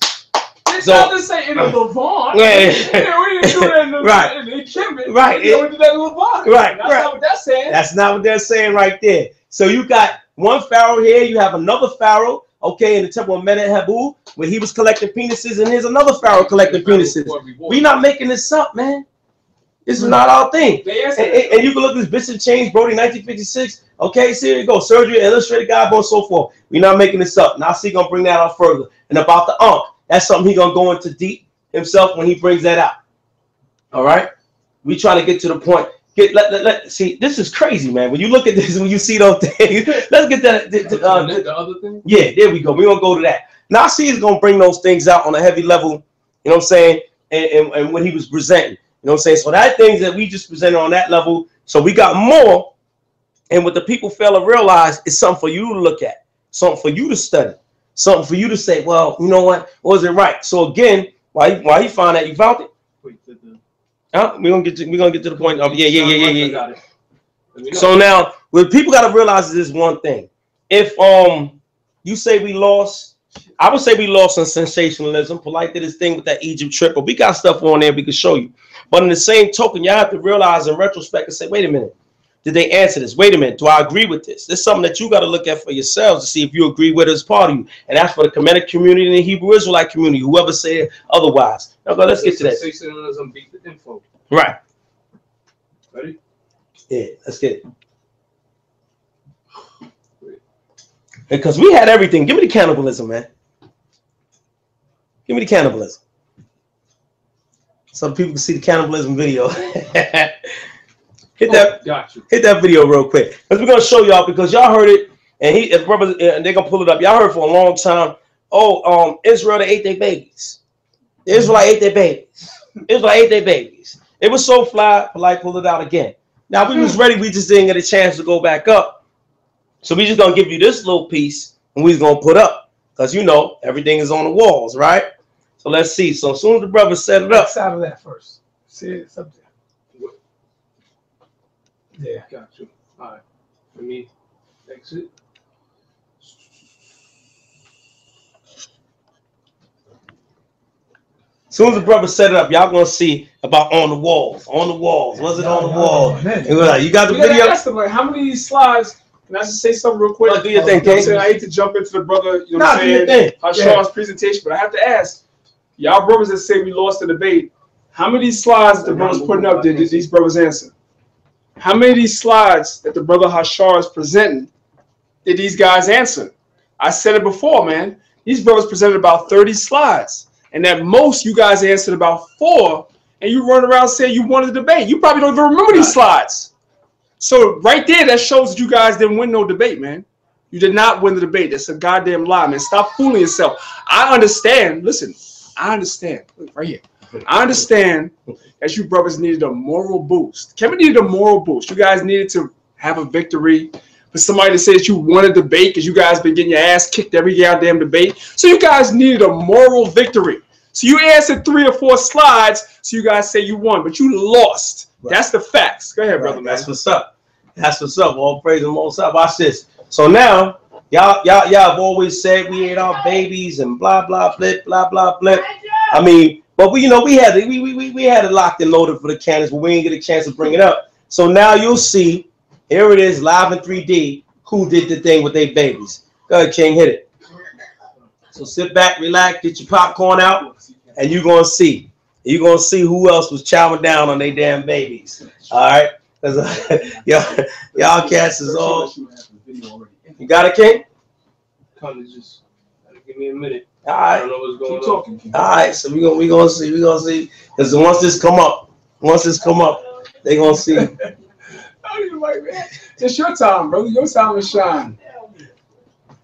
Speaker 8: So just say in the Levant. Yeah, we didn't do that in the Kemet.
Speaker 7: Right.
Speaker 8: We did that in the Levant.
Speaker 7: Right.
Speaker 8: That's not what that's saying.
Speaker 7: That's not what they're saying right there. So you got one pharaoh here, you have another pharaoh, okay, in the temple of Menehebu, where he was collecting penises, and here's another pharaoh collecting penises. We're not making this up, man. This is not our thing. And you can look at this Bishop Change, Brody, 1956. Okay, so here you go. Surgery, illustrated guidebook, and so forth. We're not making this up. Now, see, gonna bring that out further. And about the Ankh, that's something he's gonna go into deep himself when he brings that out. All right, we trying to get to the point. See, this is crazy, man. When you look at this, when you see those things, let's get that.
Speaker 8: The other thing.
Speaker 7: Yeah, there we go. We're gonna go to that. Now, see, he's gonna bring those things out on a heavy level. You know what I'm saying? And when he was presenting. You know what I'm saying? So that things that we just presented on that level. So we got more. And what the people fail to realize is something for you to look at, something for you to study, something for you to say, well, you know what? Was it right? So again, why you find that? You found it?
Speaker 8: Wait,
Speaker 7: we're gonna get to the point of yeah. So now what people gotta realize is this one thing. If you say we lost, I would say we lost on sensationalism. Polite did his thing with that Egypt trip, but we got stuff on there we can show you. But in the same token, y'all have to realize in retrospect and say, wait a minute, did they answer this? Wait a minute, do I agree with this? This is something that you got to look at for yourselves to see if you agree with it as part of you. And that's for the Kemetic community and the Hebrew Israelite community, whoever said otherwise. Now, let's get to that.
Speaker 8: Sensationalism beat the info.
Speaker 7: Right.
Speaker 8: Ready?
Speaker 7: Yeah, let's get it. Because we had everything. Give me the cannibalism, man. Give me the cannibalism. So people can see the cannibalism video. Hit that video real quick. Because we're gonna show y'all, because y'all heard it, and they're gonna pull it up. Y'all heard it for a long time. Oh, Israel, they ate their babies. The Israelite ate their babies. Israel ate their babies. It was so fly, Polite pulled it out again. Now we was ready, we just didn't get a chance to go back up. So we just gonna give you this little piece, and we just gonna put up, because you know everything is on the walls, right? So let's see. So as soon as the brother set it up,
Speaker 6: out of that first. See, it's up there. Yeah,
Speaker 8: got you. All right, let me exit.
Speaker 7: As soon as the brother set it up, y'all gonna see about on the walls. On the walls. Was it on the wall? You got the video?
Speaker 8: Ask them, like, how many of these slides? Can I just say something real quick?
Speaker 7: Do your thing, Kate.
Speaker 8: I hate to jump into the brother, you know what I'm saying, Hashar's presentation, but I have to ask, y'all brothers that say we lost the debate, how many of these slides that the brothers putting up did these brothers answer? How many of these slides that the brother Hashar is presenting did these guys answer? I said it before, man. These brothers presented about 30 slides. And at most, you guys answered about 4, and you run around saying you won the debate. You probably don't even remember these slides. So right there, that shows that you guys didn't win no debate, man. You did not win the debate. That's a goddamn lie, man. Stop fooling yourself. I understand. Listen, I understand. Look, right here. I understand that you brothers needed a moral boost. Kemet needed a moral boost. You guys needed to have a victory. For somebody to say that you won a debate because you guys been getting your ass kicked every goddamn debate. So you guys needed a moral victory. So you answered 3 or 4 slides, so you guys say you won, but you lost. Right. That's the facts. Go ahead, brother, man.
Speaker 7: That's what's up. That's what's up. All praise the Most High. Watch this. So now, y'all have always said we ate our babies and blah blah blip blah blah blip. I mean, but we had it locked and loaded for the cannons, but we didn't get a chance to bring it up. So now you'll see. Here it is, live in 3D. Who did the thing with their babies? Go ahead, King, hit it. So sit back, relax, get your popcorn out, and you're gonna see. You're gonna see who else was chowing down on their damn babies. All right, y'all cats is all. You got it, King?
Speaker 9: Just give me a minute.
Speaker 7: All right.
Speaker 9: I don't know what's going on.
Speaker 7: All right, so we gonna see. Because once this come up, they gonna see.
Speaker 8: It's your time, brother. Your time to shine.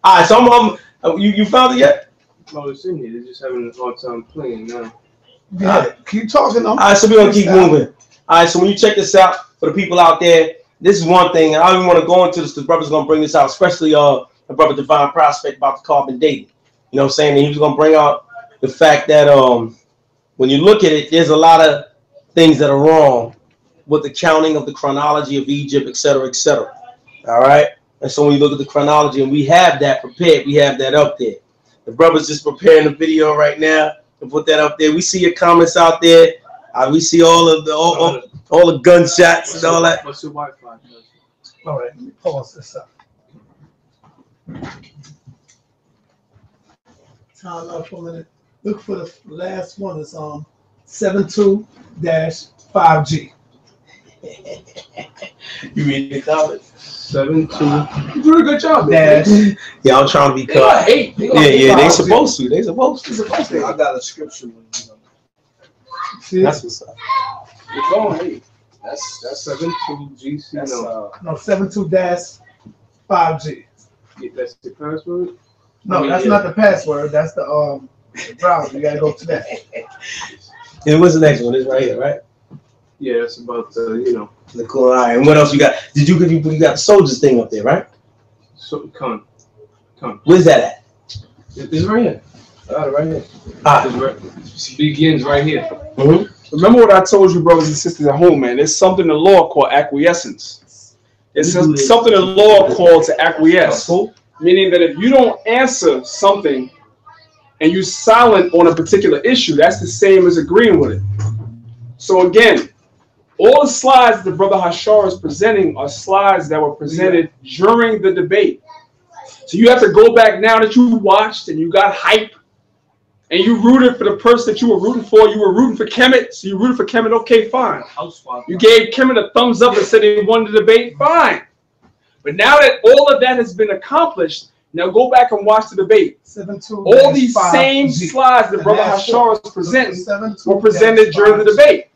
Speaker 7: All right, so you found it yet?
Speaker 9: No, it's in here. They're just having a hard time playing now.
Speaker 6: Yeah, keep talking.
Speaker 7: All right, so we're gonna keep moving. All right, so when you check this out for the people out there, this is one thing. I don't even want to go into this. The brother's gonna bring this out, especially the brother Divine Prospect about the carbon dating. You know what I'm saying? And he was gonna bring out the fact that when you look at it, there's a lot of things that are wrong with the counting of the chronology of Egypt, etc., etc. All right, and so when you look at the chronology, and we have that prepared, we have that up there. The brother's just preparing the video right now to put that up there. We see your comments out there. We see all the gunshots and all that.
Speaker 9: What's your Wi-Fi?
Speaker 6: All right, let me pause this up. Time up for a minute. Look for the last one. It's 72-5G.
Speaker 7: You read the comments?
Speaker 9: 72.
Speaker 8: You doing a good job,
Speaker 6: Dash.
Speaker 7: Yeah, I'm trying to be cut. Yeah, they supposed to. They supposed to.
Speaker 6: I got a scripture.
Speaker 7: That's what's up.
Speaker 9: You're going, hey. That's 72GC.
Speaker 6: No, 72-5G.
Speaker 9: That's the password?
Speaker 6: No, that's not the password. That's the browser. You gotta go to that.
Speaker 7: And what's the next one? It's right here, right?
Speaker 9: Yeah, it's about
Speaker 7: the cool eye. And what else you got? You got the soldiers thing up there, right?
Speaker 9: So come.
Speaker 7: Where's that at?
Speaker 9: It's right here. Right here.
Speaker 8: It begins right here.
Speaker 7: Mm-hmm.
Speaker 8: Remember what I told you, brothers and sisters at home, man. There's something in the law called acquiescence. It's something in the law called to acquiesce. Meaning that if you don't answer something and you're silent on a particular issue, that's the same as agreeing with it. So again, all the slides the brother Hashar is presenting are slides that were presented during the debate. So you have to go back now that you watched and you got hype and you rooted for the person that you were rooting for. You were rooting for Kemet, so you rooted for Kemet. Okay, fine. You gave Kemet a thumbs up and said he won the debate. Fine. But now that all of that has been accomplished, now go back and watch the debate. All these same slides that Brother Hashar is presenting were presented during the debate.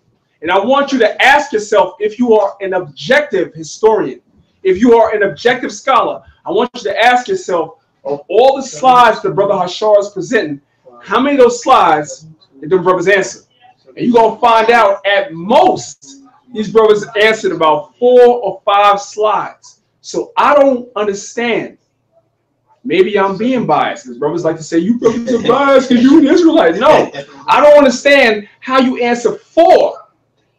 Speaker 8: And I want you to ask yourself, if you are an objective historian, if you are an objective scholar, I want you to ask yourself, of all the slides that Brother Hashar is presenting, how many of those slides did the brothers answer? And you're going to find out at most, these brothers answered about 4 or 5 slides. So I don't understand. Maybe I'm being biased. Because brothers like to say, you brothers are biased because you're an Israelite. No, I don't understand how you answer 4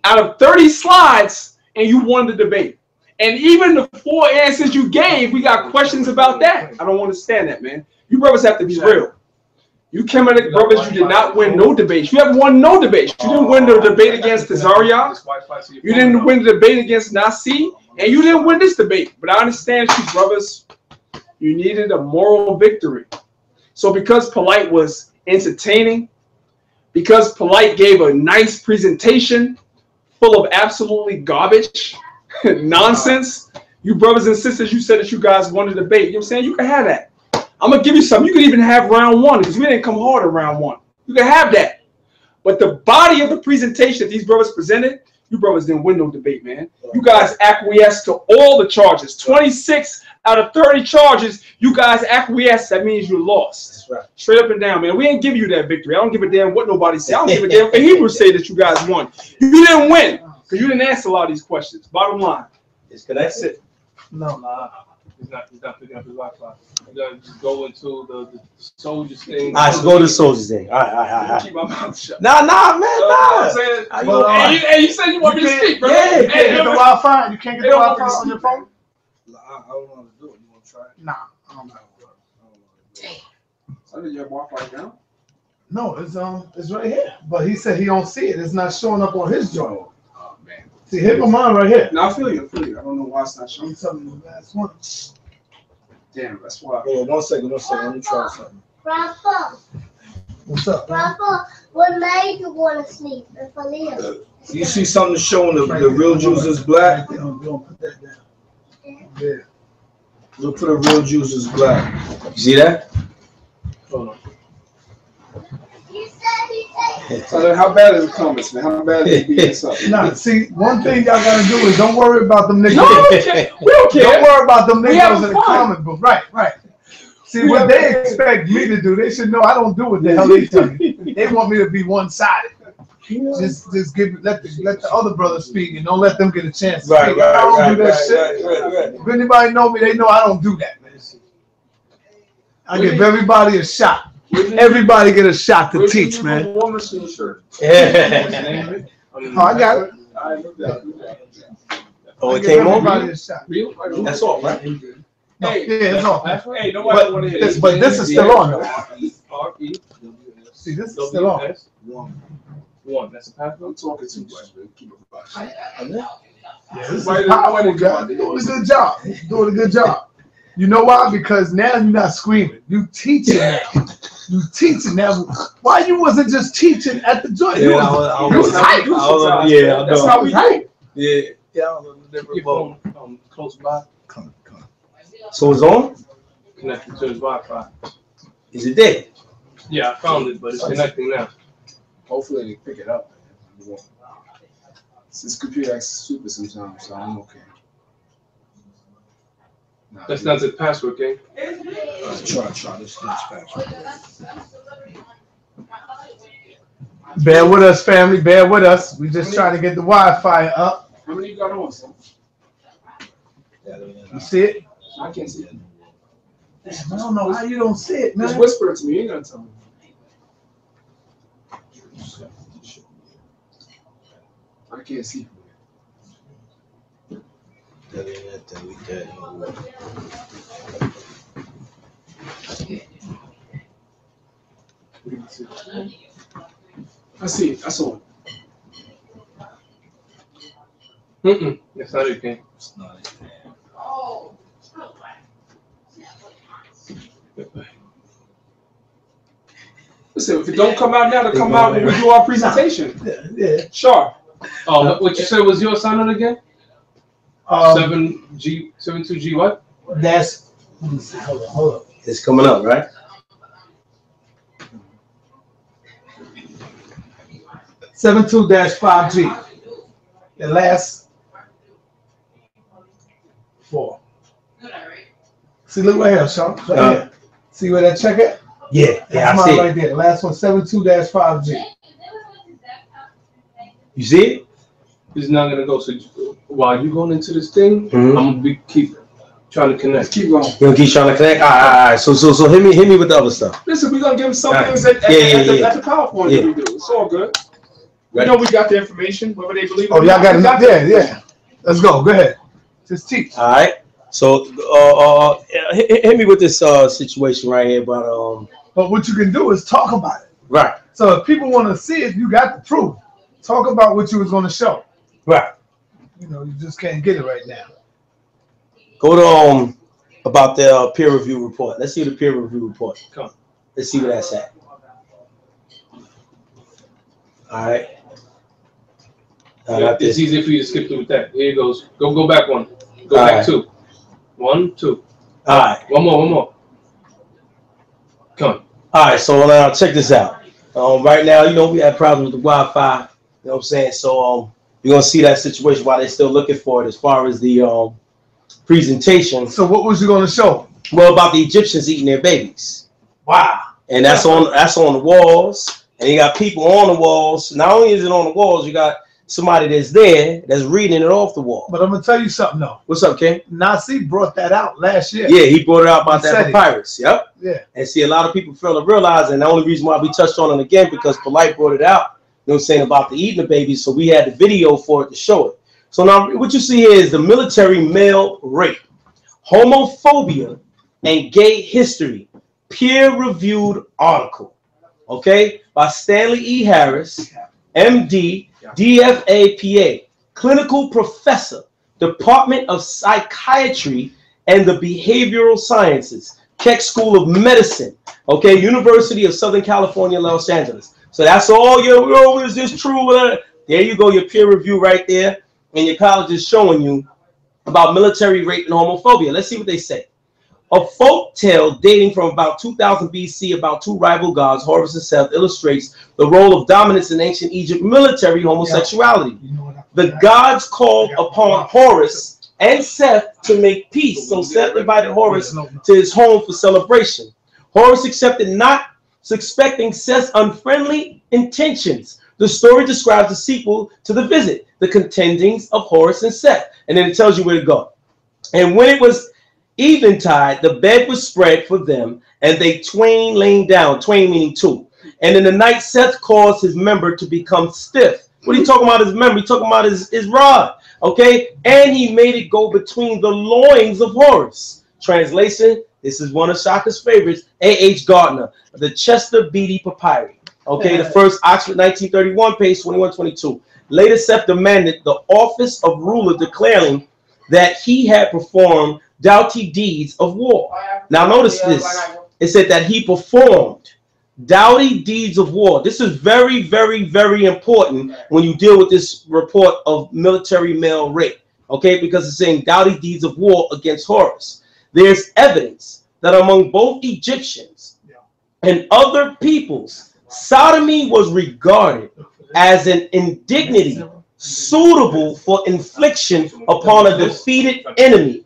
Speaker 8: out of 30 slides and you won the debate. And even the 4 answers you gave, we got questions about that. I don't understand that, man. You brothers have to be real. You Kemetic brothers, you did not win no debates. You haven't won no debates. You didn't win the debate against Tazariah. You didn't win the debate against Nasi. And you didn't win this debate. But I understand you brothers, you needed a moral victory. So because Polite was entertaining, because Polite gave a nice presentation full of absolutely garbage, nonsense, you brothers and sisters, you said that you guys won the debate. You know what I'm saying? You can have that. I'm going to give you something. You can even have round 1 because we didn't come hard in round 1. You can have that. But the body of the presentation that these brothers presented, you brothers didn't win no debate, man. You guys acquiesced to all the charges. 26 out of 30 charges, you guys acquiesced. That means you lost. That's right. Straight up and down, man. We ain't give you that victory. I don't give a damn what nobody say. I don't give a damn if the Hebrews say that you guys won. You didn't win because you didn't answer a lot of these questions. Bottom line.
Speaker 7: That's it.
Speaker 9: No, he's not picking up his Wi-Fi. You gotta just go into the soldiers thing.
Speaker 7: All right, so go to the soldiers thing. All right.
Speaker 8: Keep my mouth shut.
Speaker 7: Nah, man, nah.
Speaker 8: Hey, you said you want me to speak, bro.
Speaker 6: Yeah, you can't get the Wi-Fi. You can't get the Wi-Fi on your phone?
Speaker 9: I don't want to do it. You want to try it?
Speaker 6: Nah, I don't know.
Speaker 8: So did you have Wi-Fi down?
Speaker 6: No, it's right here. But he said he don't see it. It's not showing up on his joint.
Speaker 8: Oh man.
Speaker 6: See, hit my mind right here.
Speaker 8: No, I feel you. I don't know why it's not showing.
Speaker 6: I'm telling you the last one.
Speaker 8: Damn, that's why.
Speaker 9: Yeah, one second. Let me try something.
Speaker 10: Rafa,
Speaker 6: What's up?
Speaker 10: Rafa, what made you want to sleep?
Speaker 9: You see something showing the real Jews is black?
Speaker 6: Don't put that down. Yeah.
Speaker 9: We'll put a real Jews is black.
Speaker 7: You see that?
Speaker 9: Hold on.
Speaker 8: So then how bad is the comments, man? How bad is it being up?
Speaker 6: Nah, see, one thing y'all gotta do is don't worry about them niggas.
Speaker 8: No, we don't care.
Speaker 6: Don't worry about them
Speaker 8: We
Speaker 6: niggas
Speaker 8: having
Speaker 6: in the
Speaker 8: fun.
Speaker 6: comic book. Right. See, what they expect me to do, they should know I don't do what the hell they tell me. They want me to be one-sided. Just let the other brothers speak and don't let them get a chance to speak. I don't do that shit. If anybody know me, they know I don't do that, man. I give everybody a shot. Everybody get a shot to teach, man.
Speaker 8: War Machine shirt.
Speaker 6: Oh, I got it.
Speaker 7: Oh, it came on?
Speaker 6: Everybody a shot.
Speaker 7: That's all, right?
Speaker 6: No, yeah, it's off.
Speaker 8: Hey, nobody want to hear this.
Speaker 6: But this is still on, though. See, this is still on.
Speaker 9: One. That's a password.
Speaker 8: I'm talking too much, man. Keep it about shit.
Speaker 6: Yeah, this is powerful, guys. Doing a good job. Doing a good job. You know why? Because now you're not screaming. You teaching now. You teaching now. Why you wasn't just teaching at the joint?
Speaker 7: Yeah,
Speaker 6: I was hype.
Speaker 7: Yeah, I
Speaker 8: That's
Speaker 7: know.
Speaker 8: how we do.
Speaker 7: Yeah.
Speaker 9: I was on a different phone. Close by.
Speaker 6: Come.
Speaker 7: So it's on?
Speaker 9: Connected to his Wi-Fi.
Speaker 7: Is it dead?
Speaker 9: Yeah, I found it, but it's connecting now.
Speaker 8: Hopefully they pick it up. This computer acts stupid sometimes, so I'm okay.
Speaker 9: That's not the password, okay?
Speaker 8: Try this password.
Speaker 6: Bear with us, family. Bear with us. We just trying to get the Wi-Fi up.
Speaker 8: How many you got on, son?
Speaker 6: You see it?
Speaker 8: I can't see it.
Speaker 6: Damn, I don't know how you don't see it, man.
Speaker 8: Just whisper it to me. You ain't gonna tell me. I can't see. I see it. I saw it.
Speaker 9: That's not it, okay?
Speaker 7: It's not it.
Speaker 8: Listen, if it don't come out now, it'll come out when we do our presentation.
Speaker 6: Yeah.
Speaker 8: Sure.
Speaker 9: Oh, what you said was your assignment again? 72G what?
Speaker 6: That's. Let me see. Hold on.
Speaker 7: It's coming up, right?
Speaker 6: 72-5G. The last 4. See, look right here, Sean. Right here. See where that check at?
Speaker 7: Yeah,
Speaker 6: That's
Speaker 7: I see
Speaker 6: right
Speaker 7: it.
Speaker 6: there. The last one, 72-5G.
Speaker 7: You see it?
Speaker 9: It's not gonna go. So while you going into this thing,
Speaker 7: Mhm.
Speaker 9: I'm gonna keep trying to connect.
Speaker 8: Keep going.
Speaker 7: You gonna keep trying to connect? All right. So hit me with the other stuff.
Speaker 8: Listen, we're gonna give them some
Speaker 7: All right.
Speaker 8: things at the PowerPoint
Speaker 7: Yeah.
Speaker 8: that we do. It's all good. We
Speaker 7: Right.
Speaker 8: know we got the information, whether they believe it
Speaker 6: Oh,
Speaker 8: or
Speaker 6: y'all
Speaker 8: not.
Speaker 6: got
Speaker 8: We
Speaker 6: enough?
Speaker 8: the
Speaker 6: Yeah. Let's go. Go ahead. Just teach.
Speaker 7: All right. So hit me with this situation right here about
Speaker 6: But what you can do is talk about it.
Speaker 7: right.
Speaker 6: So if people want to see it, you got the proof. Talk about what you was going to show.
Speaker 7: Right.
Speaker 6: You know, you just can't get it right now.
Speaker 7: Go to about the peer review report. Let's see the peer review report.
Speaker 9: Come.
Speaker 7: Let's see where that's at. All right.
Speaker 9: It's easy for you to skip through with that. Here it goes. Go back one. Go
Speaker 7: All
Speaker 9: back
Speaker 7: right.
Speaker 9: 2. 1, 2.
Speaker 7: All right.
Speaker 9: One more. Come on.
Speaker 7: All right. So now check this out. Right now, you know, we had problems with the Wi-Fi. You know what I'm saying? So you're gonna see that situation while they're still looking for it as far as the presentation.
Speaker 6: So what was you gonna show?
Speaker 7: Well, about the Egyptians eating their babies.
Speaker 6: Wow.
Speaker 7: And that's on the walls, and you got people on the walls. Not only is it on the walls, you got somebody that's there that's reading it off the wall.
Speaker 6: But I'm gonna tell you something though.
Speaker 7: What's up, King?
Speaker 6: Nasi brought that out last year.
Speaker 7: Yeah, he brought it out about that papyrus. Yep.
Speaker 6: Yeah.
Speaker 7: And see, a lot of people fail to realize, and the only reason why we touched on it again because Polite brought it out. You know what I'm saying, about the eating the babies, so we had the video for it to show it. So now what you see here is the military male rape, homophobia, and gay history, peer-reviewed article, okay, by Stanley E. Harris, MD, DFA, PA, clinical professor, Department of Psychiatry and the Behavioral Sciences, Keck School of Medicine, okay, University of Southern California, Los Angeles. So that's all your, is this true? There you go, your peer review right there, and your college is showing you about military rape and homophobia. Let's see what they say. A folk tale dating from about 2000 BC about two rival gods, Horus and Seth, illustrates the role of dominance in ancient Egypt military homosexuality. The gods called upon Horus and Seth to make peace. So Seth invited Horus to his home for celebration. Horus accepted, not suspecting Seth's unfriendly intentions. The story describes the sequel to the visit, the contendings of Horus and Seth. And then it tells you where to go. And when it was eventide, the bed was spread for them, and they twain laying down, twain meaning two. And in the night, Seth caused his member to become stiff. What are you talking about his member? He's talking about his rod, okay? And he made it go between the loins of Horus. Translation, this is one of Shaka's favorites, A.H. Gardner, the Chester Beatty Papyri. Okay, the first Oxford 1931, page 21-22. Later, Seth demanded the office of ruler, declaring that he had performed doughty deeds of war. Now notice this. It said that he performed doughty deeds of war. This is very, very, very important when you deal with this report of military male rape. Okay, because it's saying doughty deeds of war against Horus. There's evidence that among both Egyptians and other peoples, sodomy was regarded as an indignity suitable for infliction upon a defeated enemy,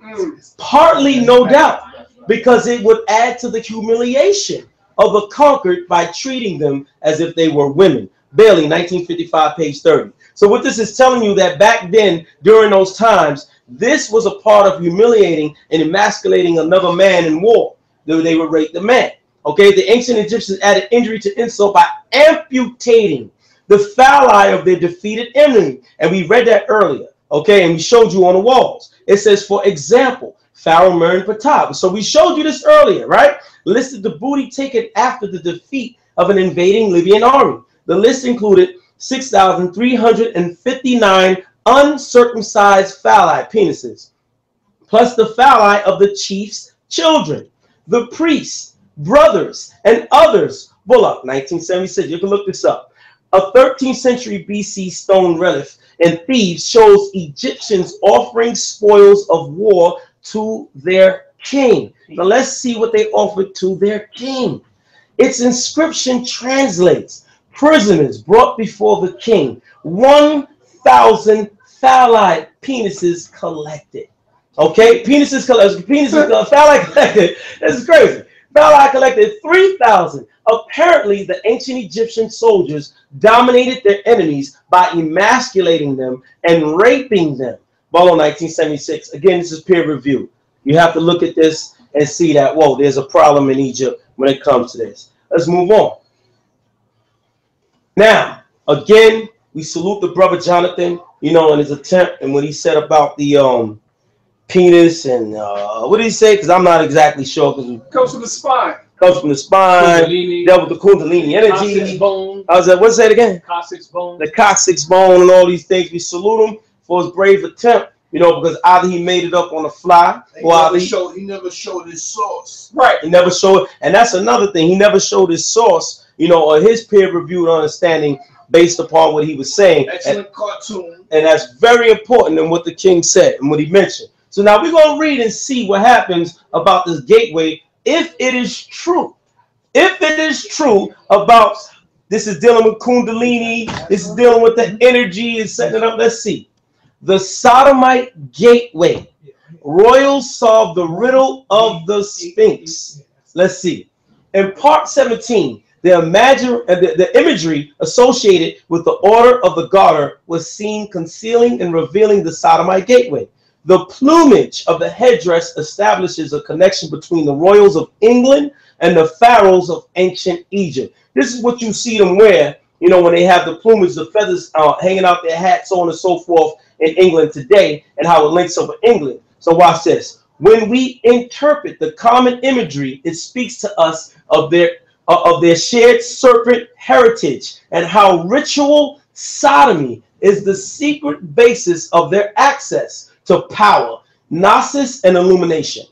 Speaker 7: partly, no doubt, because it would add to the humiliation of the conquered by treating them as if they were women. Bailey, 1955, page 30. So what this is telling you, that back then, during those times, this was a part of humiliating and emasculating another man in war. They would rape the man. Okay, the ancient Egyptians added injury to insult by amputating the phalli of their defeated enemy. And we read that earlier. Okay, and we showed you on the walls. It says, for example, Pharaoh Mer-en-Ptah. So we showed you this earlier, right? Listed the booty taken after the defeat of an invading Libyan army. The list included 6,359 uncircumcised phalli, penises, plus the phalli of the chief's children, the priests, brothers, and others. Bullock, 1976. You can look this up. A 13th century BC stone relief in Thebes shows Egyptians offering spoils of war to their king. Now let's see what they offered to their king. Its inscription translates, prisoners brought before the king, 1,000 phalli, penises collected. Okay, penises collected, phalli collected. This is crazy. Phalli collected 3,000. Apparently, the ancient Egyptian soldiers dominated their enemies by emasculating them and raping them. Bolo, 1976. Again, this is peer review. You have to look at this and see that, whoa, there's a problem in Egypt when it comes to this. Let's move on. Now, again, we salute the brother Jonathan, you know, in his attempt and what he said about the penis and what did he say? Because I'm not exactly sure.
Speaker 8: Comes from the spine.
Speaker 7: Comes from the spine. Dealt with the Kundalini energy. I was like, what's that again?
Speaker 9: Coccyx bone.
Speaker 7: The coccyx bone and all these things. We salute him for his brave attempt. You know, because either he made it up on the fly, or
Speaker 11: he never showed his source.
Speaker 7: Right. He never showed, and that's another thing. He never showed his source, you know, or his peer-reviewed understanding based upon what he was saying.
Speaker 11: Excellent cartoon.
Speaker 7: And that's very important in what the king said and what he mentioned. So now we're going to read and see what happens about this gateway, if it is true. If it is true about This is dealing with Kundalini. This is dealing with the energy and setting it up. Let's see. The Sodomite Gateway. Royals solve the riddle of the Sphinx. Let's see. In part 17, the imagery associated with the Order of the Garter was seen concealing and revealing the Sodomite Gateway. The plumage of the headdress establishes a connection between the royals of England and the pharaohs of ancient Egypt. This is what you see them wear, you know, when they have the plumage, the feathers hanging out their hats, so on and so forth in England today, and how it links over England. So watch this. When we interpret the common imagery, it speaks to us of their shared serpent heritage and how ritual sodomy is the secret basis of their access to power, gnosis, and illumination.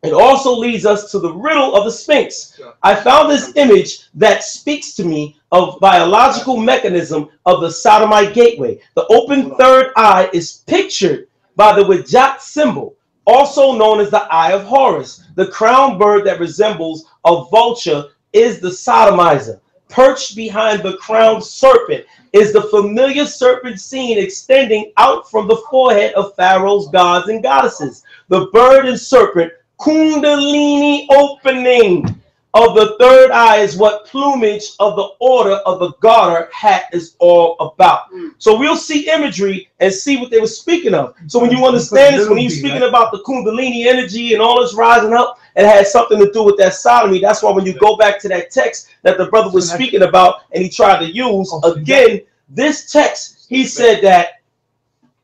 Speaker 7: It also leads us to the riddle of the Sphinx. I found this image that speaks to me of biological mechanism of the Sodomite Gateway. The open third eye is pictured by the Wijat symbol, also known as the Eye of Horus. The crown bird that resembles a vulture is the sodomizer. Perched behind the crowned serpent is the familiar serpent seen extending out from the forehead of Pharaoh's gods and goddesses. The bird and serpent Kundalini opening of the third eye is what plumage of the Order of the Garter hat is all about. So we'll see imagery and see what they were speaking of. So when you understand this, when he's speaking about the Kundalini energy and all this rising up, it has something to do with that sodomy. That's why when you go back to that text that the brother was speaking about and he tried to use, again, this text, he said that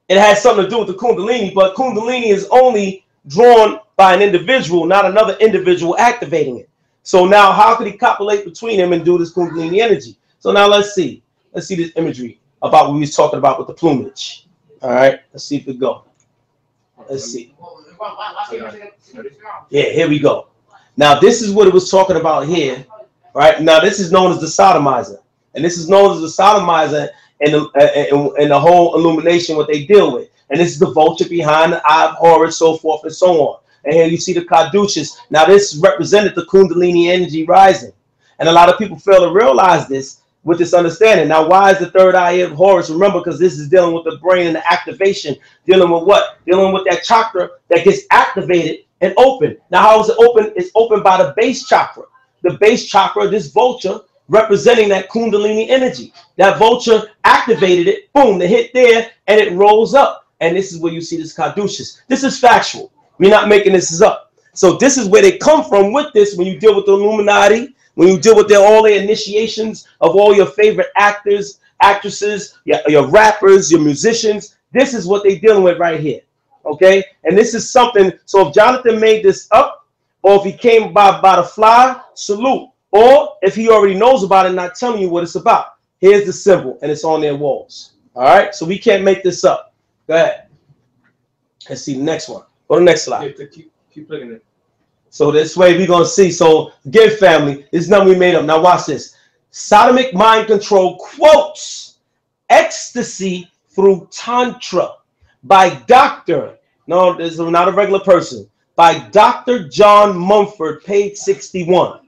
Speaker 7: it has something to do with the Kundalini, but Kundalini is only drawn by an individual, not another individual activating it. So now how could he copulate between them and do this Kundalini energy? So now let's see. Let's see this imagery about what we was talking about with the plumage. All right, let's see if it go. Let's see. Yeah, here we go. Now this is what it was talking about here. Right now this is known as the sodomizer. And this is known as the sodomizer and the whole illumination, what they deal with. And this is the vulture behind the Eye of Horus, so forth and so on. And here you see the caduceus. Now this represented the Kundalini energy rising. And a lot of people fail to realize this with this understanding. Now why is the third eye of Horus? Remember, because this is dealing with the brain and the activation. Dealing with what? Dealing with that chakra that gets activated and open. Now how is it open? It's open by the base chakra. The base chakra, this vulture, representing that Kundalini energy. That vulture activated it, boom, they hit there, and it rolls up. And this is where you see this caduceus. This is factual. We're not making this up. So this is where they come from with this when you deal with the Illuminati, when you deal with all their initiations of all your favorite actors, actresses, your rappers, your musicians. This is what they're dealing with right here. Okay? And this is something, so if Jonathan made this up, or if he came by the fly, salute. Or if he already knows about it and not telling you what it's about. Here's the symbol, and it's on their walls. All right? So we can't make this up. Go ahead. Let's see the next one. Go to the next slide.
Speaker 9: Keep looking at it.
Speaker 7: So this way we're going to see. So again, family, this is nothing we made up. Now watch this. Sodomic mind control quotes Ecstasy Through Tantra by Dr. No, this is not a regular person. By Dr. John Mumford, page 61.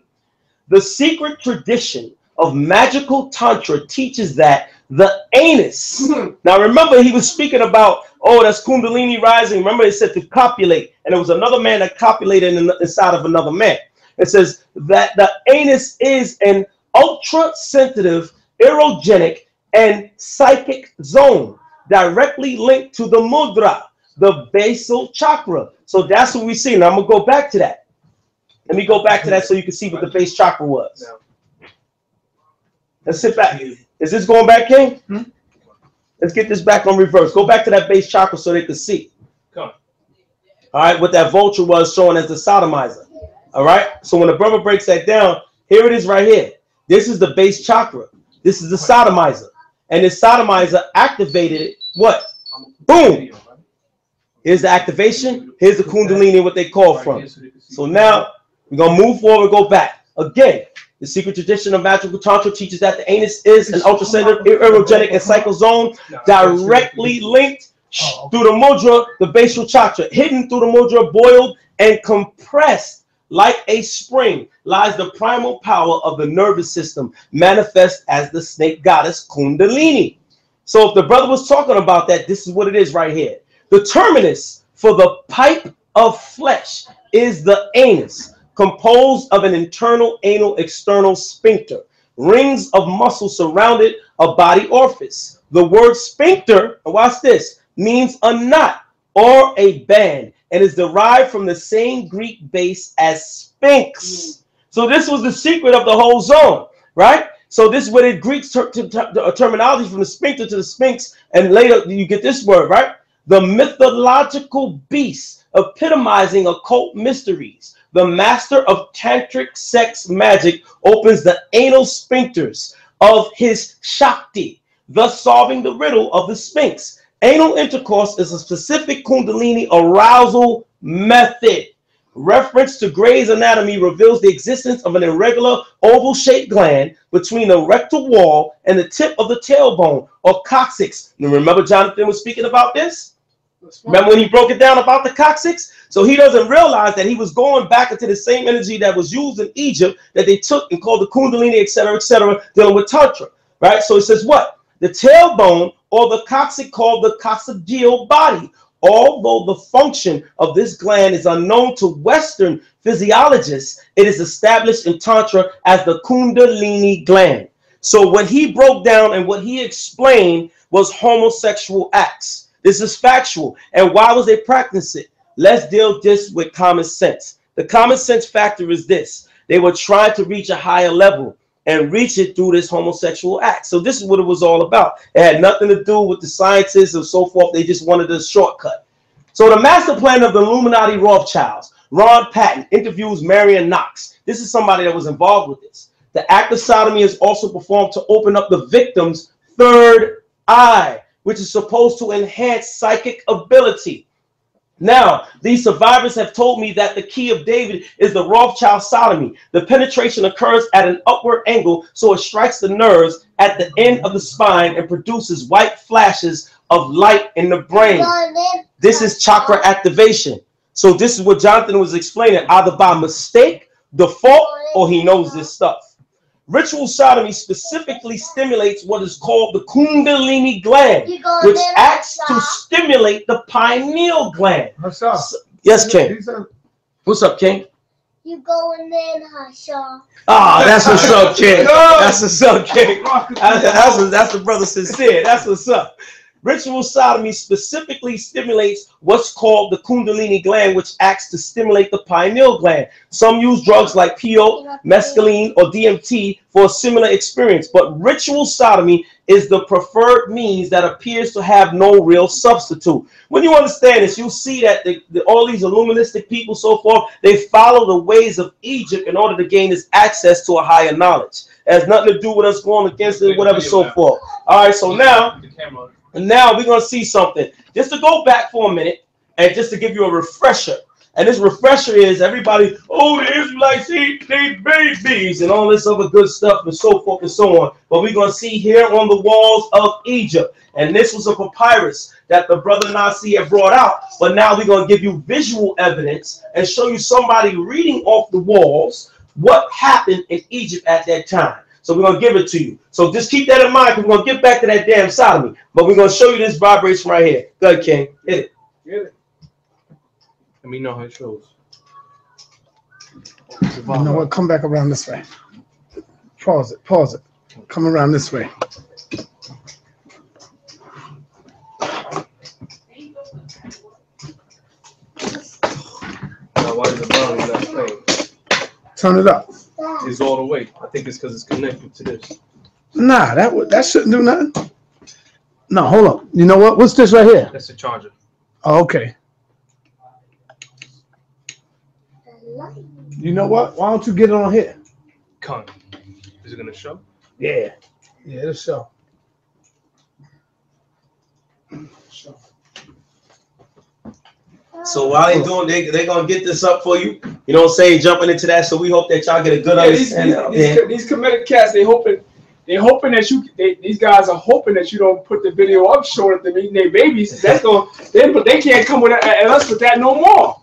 Speaker 7: The secret tradition of magical Tantra teaches that the anus. Now remember, he was speaking about, oh, that's Kundalini rising. Remember, it said to copulate, and there was another man that copulated inside of another man. It says that the anus is an ultra-sensitive, erogenic, and psychic zone directly linked to the mudra, the basal chakra. So that's what we see. Now I'm gonna go back to that. Let me go back to that so you can see what the base chakra was. Let's sit back. Is this going back, King? Let's get this back on reverse. Go back to that base chakra so they can see.
Speaker 9: Come.
Speaker 7: All right, what that vulture was showing as the sodomizer. All right, so when the brother breaks that down, here it is right here. This is the base chakra. This is the sodomizer. And the sodomizer activated it. What? Boom. Here's the activation. Here's the Kundalini, what they call from. So now we're going to move forward, go back. Again, the secret tradition of magical Tantra teaches that the anus is an ultrasensitive, erogenic, and psychic zone directly linked through the mudra, the basal chakra, hidden through the mudra, boiled and compressed like a spring, lies the primal power of the nervous system, manifest as the snake goddess Kundalini. So if the brother was talking about that, this is what it is right here. The terminus for the pipe of flesh is the anus, composed of an internal anal external sphincter. Rings of muscle surrounded a body orifice. The word sphincter, watch this, means a knot or a band, and is derived from the same Greek base as sphinx. So this was the secret of the whole zone, right? So this is where the Greek terminology from the sphincter to the sphinx, and later you get this word, right? The mythological beast epitomizing occult mysteries. The master of tantric sex magic opens the anal sphincters of his Shakti, thus solving the riddle of the Sphinx. Anal intercourse is a specific Kundalini arousal method. Reference to Gray's Anatomy reveals the existence of an irregular oval-shaped gland between the rectal wall and the tip of the tailbone, or coccyx. Now, remember Jonathan was speaking about this? Remember when he broke it down about the coccyx? So he doesn't realize that he was going back into the same energy that was used in Egypt that they took and called the Kundalini, etc., dealing with Tantra, right? So it says what? The tailbone, or the coccyx, called the coccygeal body. Although the function of this gland is unknown to Western physiologists, it is established in Tantra as the Kundalini gland. So what he broke down and what he explained was homosexual acts. This is factual. And why was they practicing it? Let's deal this with common sense. The common sense factor is this. They were trying to reach a higher level and reach it through this homosexual act. So this is what it was all about. It had nothing to do with the scientists and so forth. They just wanted a shortcut. So the master plan of the Illuminati Rothschilds, Ron Patton, interviews Marion Knox. This is somebody that was involved with this. The act of sodomy is also performed to open up the victim's third eye, which is supposed to enhance psychic ability. Now, these survivors have told me that the key of David is the Rothschild sodomy. The penetration occurs at an upward angle, so it strikes the nerves at the end of the spine and produces white flashes of light in the brain. This is chakra activation. So this is what Jonathan was explaining, either by mistake, default, or he knows this stuff. Ritual sodomy specifically stimulates what is called the Kundalini gland, which acts to stimulate the pineal gland.
Speaker 6: Hashar.
Speaker 7: Yes, King. What's up, King?
Speaker 10: You going in, Hashar.
Speaker 7: Ah, that's what's up, King. That's what's up, King. That's the brother sincere. That's what's up. Ritual sodomy specifically stimulates what's called the Kundalini gland, which acts to stimulate the pineal gland. Some use drugs like peyote, mescaline, or DMT for a similar experience, but ritual sodomy is the preferred means that appears to have no real substitute. When you understand this, you'll see that all these Illuministic people, so forth, they follow the ways of Egypt in order to gain this access to a higher knowledge. It has nothing to do with us going against it, whatever, so forth. All right, so now we're going to see something. Just to go back for a minute and just to give you a refresher. And this refresher is everybody, oh, the Israelites eat babies and all this other good stuff and so forth and so on. But we're going to see here on the walls of Egypt. And this was a papyrus that the brother Nasi had brought out. But now we're going to give you visual evidence and show you somebody reading off the walls what happened in Egypt at that time. So we're going to give it to you. So just keep that in mind, because we're going to get back to that damn sodomy. But we're going to show you this vibration right here. Go ahead, King. Hit it.
Speaker 9: Get it. Let me know how it shows.
Speaker 6: You know what? Come back around this way. Pause it. Pause it. Come around this way.
Speaker 9: Now, why is the volume not playing?
Speaker 6: Turn it up.
Speaker 9: It's all the way. I think it's because it's connected to this.
Speaker 6: Nah, that shouldn't do nothing. No, hold on. You know what? What's this right here?
Speaker 9: That's the charger.
Speaker 6: Oh, okay. You know what? Why don't you get it on here?
Speaker 9: Come. Is it gonna show?
Speaker 6: Yeah. Yeah, it'll show.
Speaker 7: So while they're doing, they're gonna get this up for you. You know what I'm saying? Jumping into that. So we hope that y'all get a good understanding.
Speaker 8: These Kemetic cats, they hoping They hoping that these guys are hoping that you don't put the video up showing them eating their babies. That's going, but they can't come with at us with that no more.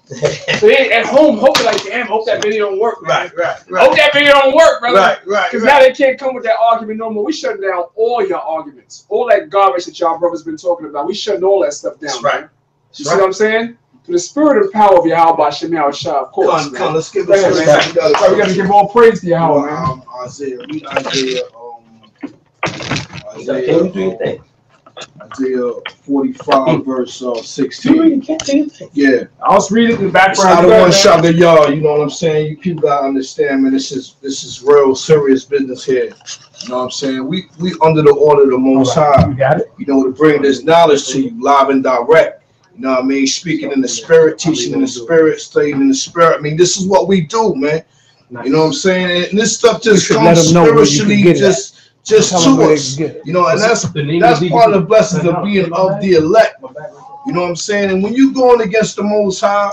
Speaker 8: So they at home hoping like, damn, hope that video don't work. Man.
Speaker 11: Right.
Speaker 8: Hope that video don't work, brother.
Speaker 11: Right.
Speaker 8: Because now they can't come with that argument no more. We shutting down all your arguments, all that garbage that y'all brothers been talking about. We shutting all that stuff down. That's right. Man. You see what I'm saying? To the spirit and power of Yahweh Shem Hashar, of course.
Speaker 11: Come, let's give
Speaker 8: it. We got to give all praise to Yahweh, man.
Speaker 11: Isaiah 45 verse 16. Yeah.
Speaker 8: I'll just read it in the background.
Speaker 11: I don't want to shock y'all. You know what I'm saying? You people gotta understand, man. This is real serious business here. You know what I'm saying? We under the order of the Most High.
Speaker 8: You got it.
Speaker 11: You know, to bring this knowledge to you live and direct. You know what I mean? Speaking in the spirit, teaching in the spirit, studying in the spirit. I mean, this is what we do, man. You know what I'm saying? And this stuff just comes spiritually, just to us. You know, and that's part of the blessings of being of the elect. You know what I'm saying? And when you're going against the Most High,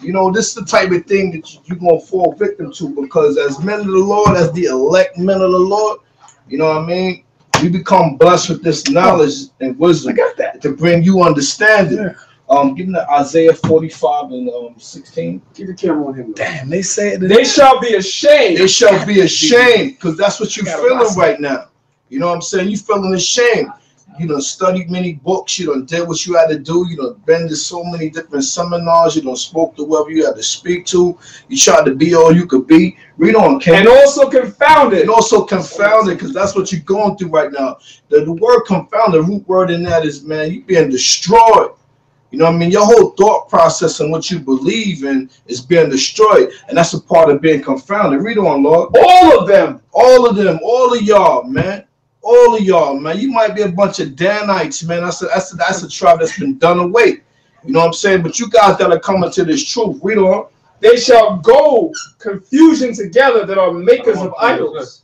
Speaker 11: you know, this is the type of thing that you're going to fall victim to, because as men of the Lord, as the elect men of the Lord, you know what I mean? You become blessed with this knowledge and wisdom to bring you understanding. Yeah. Give me Isaiah 45 and 16.
Speaker 8: Keep the camera on him.
Speaker 6: Damn, they say
Speaker 8: they shall be ashamed.
Speaker 11: They shall be ashamed, because that's what you're feeling right now. You know what I'm saying? You feeling ashamed. You done studied many books. You done did what you had to do. You done been to so many different seminars. You done spoke to whoever you had to speak to. You tried to be all you could be. Read on, Kemet.
Speaker 8: And also confounded.
Speaker 11: And also confounded, because that's what you're going through right now. The word confound, the root word in that is, man, you being destroyed. You know what I mean? Your whole thought process and what you believe in is being destroyed. And that's a part of being confounded. Read on, Lord.
Speaker 8: All of them.
Speaker 11: All of them. All of y'all, man. All of y'all, man. You might be a bunch of Danites, man. That's a tribe that's been done away. You know what I'm saying? But you guys got to come into this truth. Read on.
Speaker 8: They shall go confusion together that are makers of idols.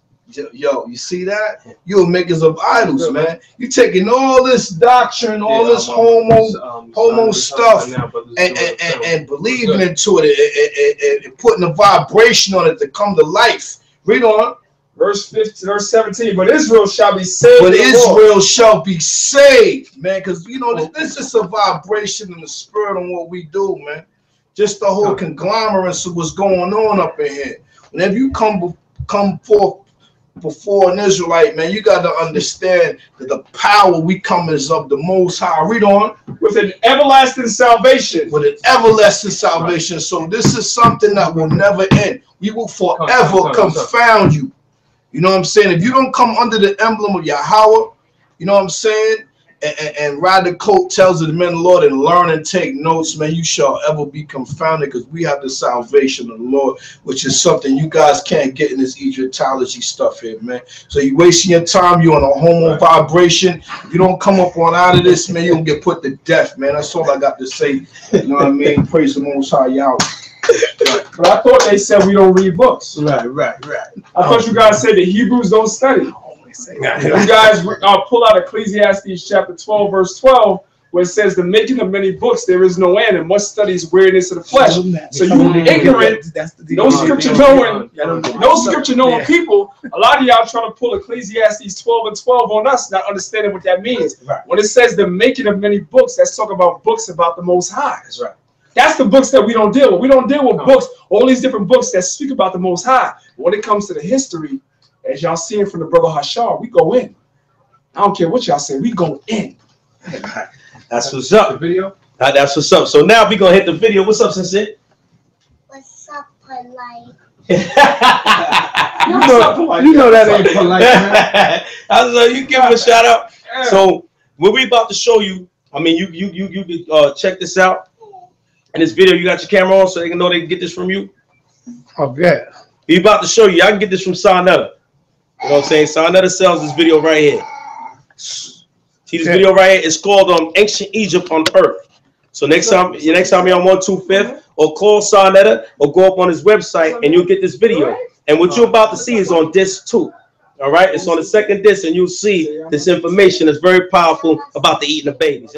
Speaker 11: Yo, you see that? You're makers of idols, man. You taking all this doctrine, all this homo stuff, and believing into it, and putting a vibration on it to come to life. Read on.
Speaker 8: Verse 15, verse 17. But Israel shall be saved.
Speaker 11: But Israel shall be saved, man. Because you know this is a vibration in the spirit on what we do, man. Just the whole conglomerate of what's going on up in here. Whenever you come forth before an Israelite, man, you got to understand that the power we come is of the Most High. Read on.
Speaker 8: With an everlasting salvation.
Speaker 11: With an everlasting salvation. So this is something that will never end. We will forever confound you. You know what I'm saying? If you don't come under the emblem of Yahweh, you know what I'm saying? And ride the coattails of the men of the Lord and learn and take notes, man, you shall ever be confounded, because we have the salvation of the Lord, which is something you guys can't get in this Egyptology stuff here, man. So you wasting your time. You're on a homo vibration. If you don't come up on out of this, man, you're going to get put to death, man. That's all I got to say. You know what I mean? Praise the Most High Yahweh.
Speaker 8: But I thought they said we don't read books.
Speaker 11: Right.
Speaker 8: I thought you guys said the Hebrews don't study. You guys pull out Ecclesiastes chapter 12, verse 12, where it says, the making of many books there is no end, and much studies weariness of the flesh. So you ignorant, no scripture knowing people, a lot of y'all trying to pull Ecclesiastes 12 and 12 on us, not understanding what that means. When it says the making of many books, that's talking about books about the Most High. That's right. That's the books that we don't deal with. We don't deal with books, all these different books that speak about the Most High. But when it comes to the history, as y'all seeing from the brother Hashar, we go in. I don't care what y'all say, we go in.
Speaker 7: That's what's up.
Speaker 8: The video?
Speaker 7: That's what's up. So now we're going to hit the video. What's up, Sensei?
Speaker 10: What's up, polite?
Speaker 6: You know that ain't polite, man.
Speaker 7: I was like, you give him a shout out. Yeah. So what we about to show you, I mean, you check this out. In this video, you got your camera on so they can know they can get this from you.
Speaker 6: Oh, yeah.
Speaker 7: We about to show you. I can get this from Sa-NeterTV. You know what I'm saying? Sa-NeterTV sells this video right here. See this video right here? It's called Ancient Egypt on Earth. So next time you're on 125th, or call Sa-NeterTV, or go up on his website, and you'll get this video. And what you're about to see is on disc 2. All right? It's on the second disc, and you'll see this information that's very powerful about the eating of babies.